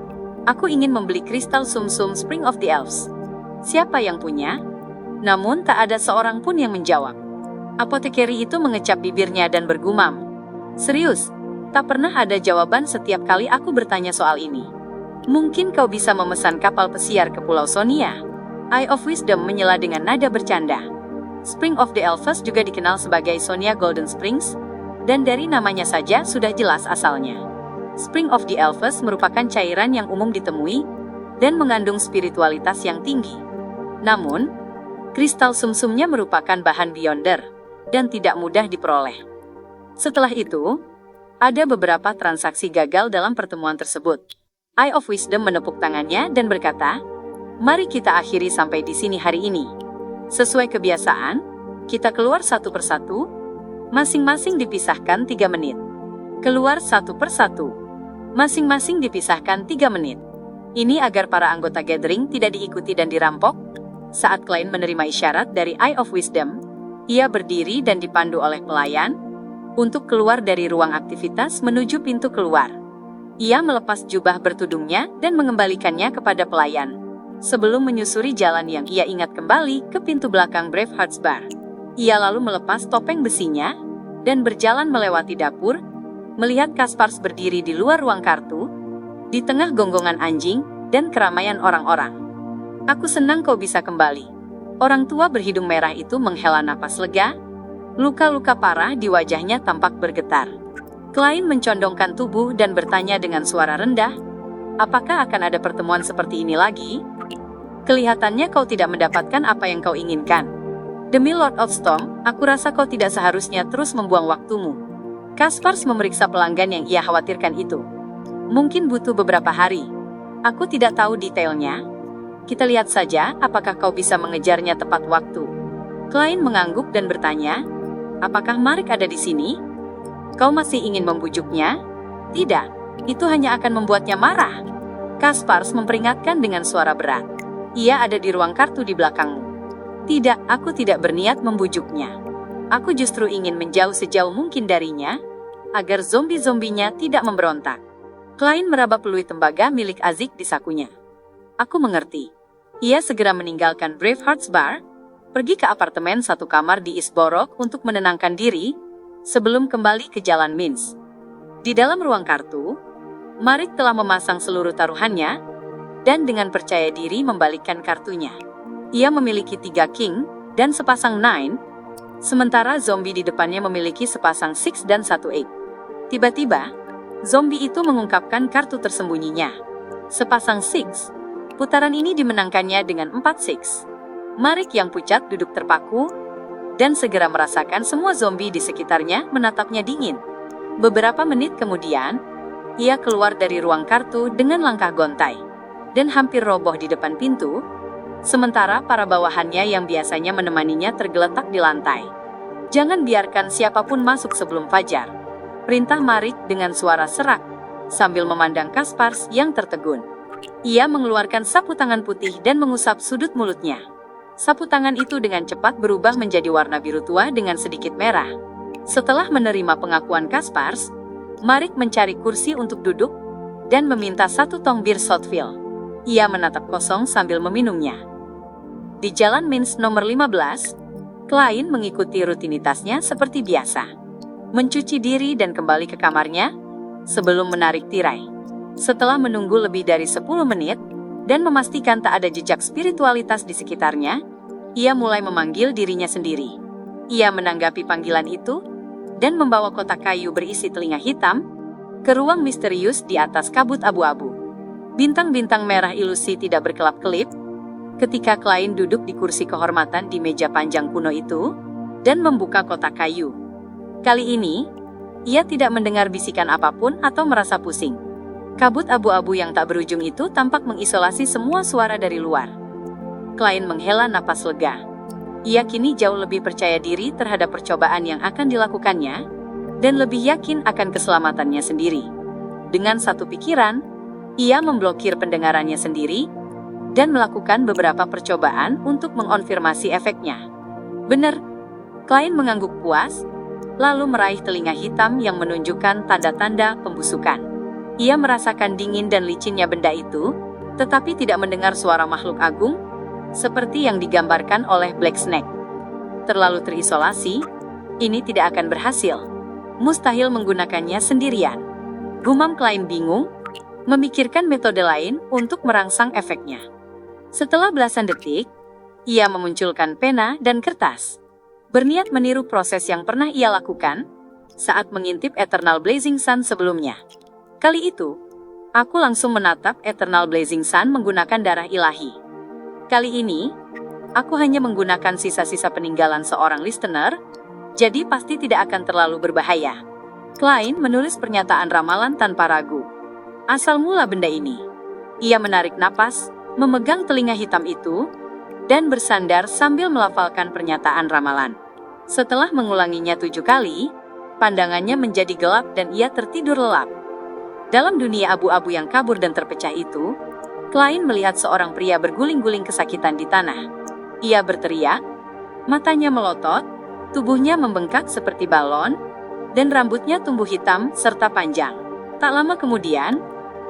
"Aku ingin membeli kristal sumsum Spring of the Elves." "Siapa yang punya?" Namun tak ada seorang pun yang menjawab. Apotekari itu mengecap bibirnya dan bergumam, "Serius, tak pernah ada jawaban setiap kali aku bertanya soal ini. Mungkin kau bisa memesan kapal pesiar ke Pulau Sonia." Eye of Wisdom menyela dengan nada bercanda. Spring of the Elves juga dikenal sebagai Sonia Golden Springs, dan dari namanya saja sudah jelas asalnya. Spring of the Elves merupakan cairan yang umum ditemui dan mengandung spiritualitas yang tinggi. Namun, kristal sumsumnya merupakan bahan beyonder dan tidak mudah diperoleh. Setelah itu, ada beberapa transaksi gagal dalam pertemuan tersebut. Eye of Wisdom menepuk tangannya dan berkata, "Mari kita akhiri sampai di sini hari ini. Sesuai kebiasaan, kita keluar satu persatu, masing-masing dipisahkan 3 menit. Keluar satu persatu, masing-masing dipisahkan 3 menit. Ini agar para anggota gathering tidak diikuti dan dirampok." Saat Klein menerima isyarat dari Eye of Wisdom, ia berdiri dan dipandu oleh pelayan untuk keluar dari ruang aktivitas menuju pintu keluar. Ia melepas jubah bertudungnya dan mengembalikannya kepada pelayan, sebelum menyusuri jalan yang ia ingat kembali ke pintu belakang Braveheart's Bar. Ia lalu melepas topeng besinya dan berjalan melewati dapur, melihat Kaspars berdiri di luar ruang kartu, di tengah gonggongan anjing dan keramaian orang-orang. "Aku senang kau bisa kembali." Orang tua berhidung merah itu menghela napas lega, luka-luka parah di wajahnya tampak bergetar. Klein mencondongkan tubuh dan bertanya dengan suara rendah, "Apakah akan ada pertemuan seperti ini lagi? Kelihatannya kau tidak mendapatkan apa yang kau inginkan." "Demi Lord of Storm, aku rasa kau tidak seharusnya terus membuang waktumu." Kaspars memeriksa pelanggan yang ia khawatirkan itu. "Mungkin butuh beberapa hari. Aku tidak tahu detailnya. Kita lihat saja apakah kau bisa mengejarnya tepat waktu." Klein mengangguk dan bertanya, "Apakah Marik ada di sini? Kau masih ingin membujuknya?" "Tidak, itu hanya akan membuatnya marah." Kaspars memperingatkan dengan suara berat. "Ia ada di ruang kartu di belakangmu." "Tidak, aku tidak berniat membujuknya. Aku justru ingin menjauh sejauh mungkin darinya, agar zombie-zombinya tidak memberontak." Klein meraba peluit tembaga milik Azik di sakunya. "Aku mengerti." Ia segera meninggalkan Braveheart's Bar, pergi ke apartemen satu kamar di East Borough untuk menenangkan diri, sebelum kembali ke Jalan Minsk. Di dalam ruang kartu, Marik telah memasang seluruh taruhannya, dan dengan percaya diri membalikkan kartunya. Ia memiliki 3 king dan sepasang 9, sementara zombie di depannya memiliki sepasang 6 dan 1 8. Tiba-tiba, zombie itu mengungkapkan kartu tersembunyinya. Sepasang 6, putaran ini dimenangkannya dengan 4 6. Marik yang pucat duduk terpaku, dan segera merasakan semua zombie di sekitarnya menatapnya dingin. Beberapa menit kemudian, ia keluar dari ruang kartu dengan langkah gontai, dan hampir roboh di depan pintu, sementara para bawahannya yang biasanya menemaninya tergeletak di lantai. "Jangan biarkan siapapun masuk sebelum fajar," perintah Marik dengan suara serak, sambil memandang Kaspars yang tertegun. Ia mengeluarkan sapu tangan putih dan mengusap sudut mulutnya. Sapu tangan itu dengan cepat berubah menjadi warna biru tua dengan sedikit merah. Setelah menerima pengakuan Kaspars, Marik mencari kursi untuk duduk dan meminta 1 tong bir Southfield. Ia menatap kosong sambil meminumnya. Di Jalan Mins nomor 15, Klein mengikuti rutinitasnya seperti biasa. Mencuci diri dan kembali ke kamarnya sebelum menarik tirai. Setelah menunggu lebih dari 10 menit dan memastikan tak ada jejak spiritualitas di sekitarnya, ia mulai memanggil dirinya sendiri. Ia menanggapi panggilan itu dan membawa kotak kayu berisi telinga hitam ke ruang misterius di atas kabut abu-abu. Bintang-bintang merah ilusi tidak berkelap-kelip ketika Klein duduk di kursi kehormatan di meja panjang kuno itu dan membuka kotak kayu. Kali ini, ia tidak mendengar bisikan apapun atau merasa pusing. Kabut abu-abu yang tak berujung itu tampak mengisolasi semua suara dari luar. Klein menghela napas lega. Ia kini jauh lebih percaya diri terhadap percobaan yang akan dilakukannya, dan lebih yakin akan keselamatannya sendiri. Dengan satu pikiran, ia memblokir pendengarannya sendiri, dan melakukan beberapa percobaan untuk mengonfirmasi efeknya. Benar, Klein mengangguk puas, lalu meraih telinga hitam yang menunjukkan tanda-tanda pembusukan. Ia merasakan dingin dan licinnya benda itu, tetapi tidak mendengar suara makhluk agung, seperti yang digambarkan oleh Black Snake. Terlalu terisolasi, ini tidak akan berhasil. Mustahil menggunakannya sendirian. Gumam Klein bingung, memikirkan metode lain untuk merangsang efeknya. Setelah belasan detik, ia memunculkan pena dan kertas. Berniat meniru proses yang pernah ia lakukan saat mengintip Eternal Blazing Sun sebelumnya. Kali itu, aku langsung menatap Eternal Blazing Sun menggunakan darah ilahi. Kali ini, aku hanya menggunakan sisa-sisa peninggalan seorang listener, jadi pasti tidak akan terlalu berbahaya. Klein menulis pernyataan ramalan tanpa ragu. Asal mula benda ini. Ia menarik napas, memegang telinga hitam itu, dan bersandar sambil melafalkan pernyataan ramalan. Setelah mengulanginya 7 kali, pandangannya menjadi gelap dan ia tertidur lelap. Dalam dunia abu-abu yang kabur dan terpecah itu, Klein melihat seorang pria berguling-guling kesakitan di tanah. Ia berteriak, matanya melotot, tubuhnya membengkak seperti balon, dan rambutnya tumbuh hitam serta panjang. Tak lama kemudian,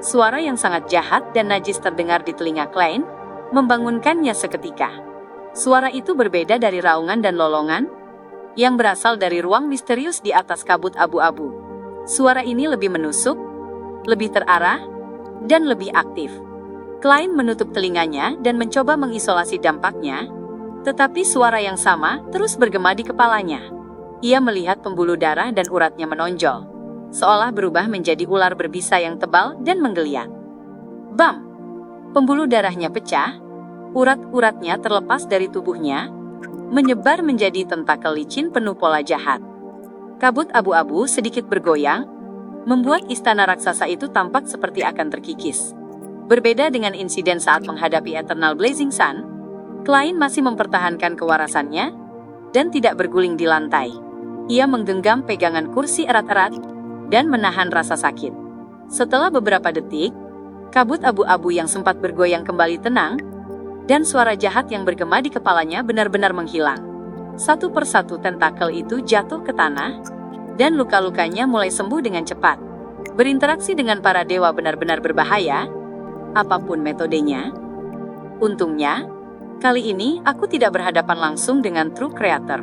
suara yang sangat jahat dan najis terdengar di telinga Klein, membangunkannya seketika. Suara itu berbeda dari raungan dan lolongan, yang berasal dari ruang misterius di atas kabut abu-abu. Suara ini lebih menusuk, lebih terarah, dan lebih aktif. Klein menutup telinganya dan mencoba mengisolasi dampaknya, tetapi suara yang sama terus bergema di kepalanya. Ia melihat pembuluh darah dan uratnya menonjol, seolah berubah menjadi ular berbisa yang tebal dan menggeliat. Bam! Pembuluh darahnya pecah, urat-uratnya terlepas dari tubuhnya, menyebar menjadi tentakel licin penuh pola jahat. Kabut abu-abu sedikit bergoyang, membuat istana raksasa itu tampak seperti akan terkikis. Berbeda dengan insiden saat menghadapi Eternal Blazing Sun, Klein masih mempertahankan kewarasannya dan tidak berguling di lantai. Ia menggenggam pegangan kursi erat-erat dan menahan rasa sakit. Setelah beberapa detik, kabut abu-abu yang sempat bergoyang kembali tenang, dan suara jahat yang bergema di kepalanya benar-benar menghilang. Satu persatu tentakel itu jatuh ke tanah, dan luka-lukanya mulai sembuh dengan cepat. Berinteraksi dengan para dewa benar-benar berbahaya, apapun metodenya. Untungnya, kali ini aku tidak berhadapan langsung dengan True Creator.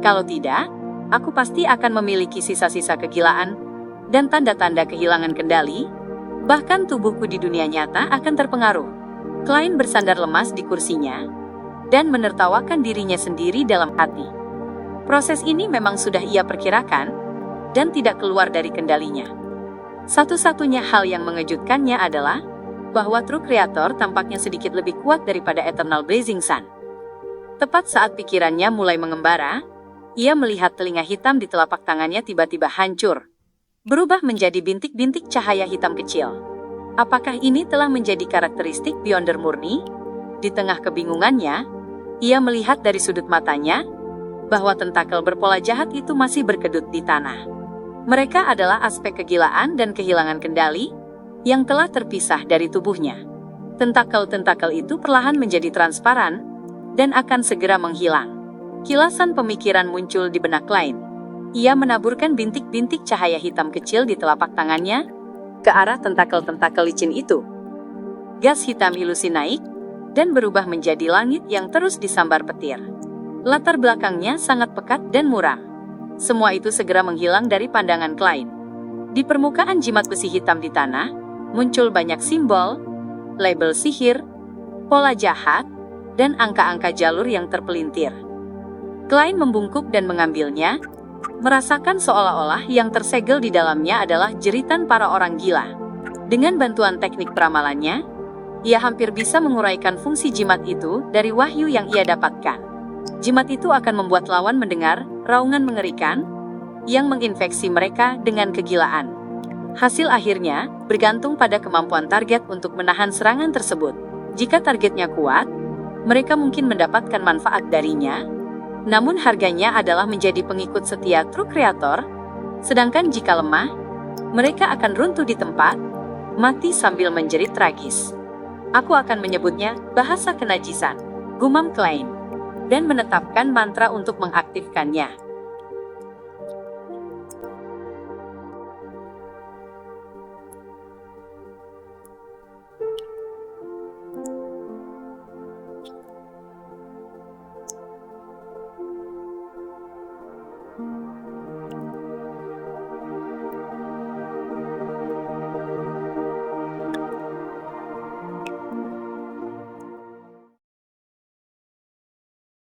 Kalau tidak, aku pasti akan memiliki sisa-sisa kegilaan dan tanda-tanda kehilangan kendali, bahkan tubuhku di dunia nyata akan terpengaruh. Klein bersandar lemas di kursinya dan menertawakan dirinya sendiri dalam hati. Proses ini memang sudah ia perkirakan dan tidak keluar dari kendalinya. Satu-satunya hal yang mengejutkannya adalah bahwa True Creator tampaknya sedikit lebih kuat daripada Eternal Blazing Sun. Tepat saat pikirannya mulai mengembara, ia melihat telinga hitam di telapak tangannya tiba-tiba hancur, berubah menjadi bintik-bintik cahaya hitam kecil. Apakah ini telah menjadi karakteristik Beyonder murni? Di tengah kebingungannya, ia melihat dari sudut matanya bahwa tentakel berpola jahat itu masih berkedut di tanah. Mereka adalah aspek kegilaan dan kehilangan kendali yang telah terpisah dari tubuhnya. Tentakel-tentakel itu perlahan menjadi transparan dan akan segera menghilang. Kilasan pemikiran muncul di benak Klein. Ia menaburkan bintik-bintik cahaya hitam kecil di telapak tangannya ke arah tentakel-tentakel licin itu. Gas hitam ilusi naik dan berubah menjadi langit yang terus disambar petir. Latar belakangnya sangat pekat dan muram. Semua itu segera menghilang dari pandangan Klein. Di permukaan jimat besi hitam di tanah, muncul banyak simbol, label sihir, pola jahat, dan angka-angka jalur yang terpelintir. Klein membungkuk dan mengambilnya, merasakan seolah-olah yang tersegel di dalamnya adalah jeritan para orang gila. Dengan bantuan teknik peramalannya, ia hampir bisa menguraikan fungsi jimat itu dari wahyu yang ia dapatkan. Jimat itu akan membuat lawan mendengar raungan mengerikan yang menginfeksi mereka dengan kegilaan. Hasil akhirnya bergantung pada kemampuan target untuk menahan serangan tersebut. Jika targetnya kuat, mereka mungkin mendapatkan manfaat darinya, namun harganya adalah menjadi pengikut setia True Creator, sedangkan jika lemah, mereka akan runtuh di tempat, mati sambil menjerit tragis. Aku akan menyebutnya bahasa kenajisan, gumam Klein, dan menetapkan mantra untuk mengaktifkannya.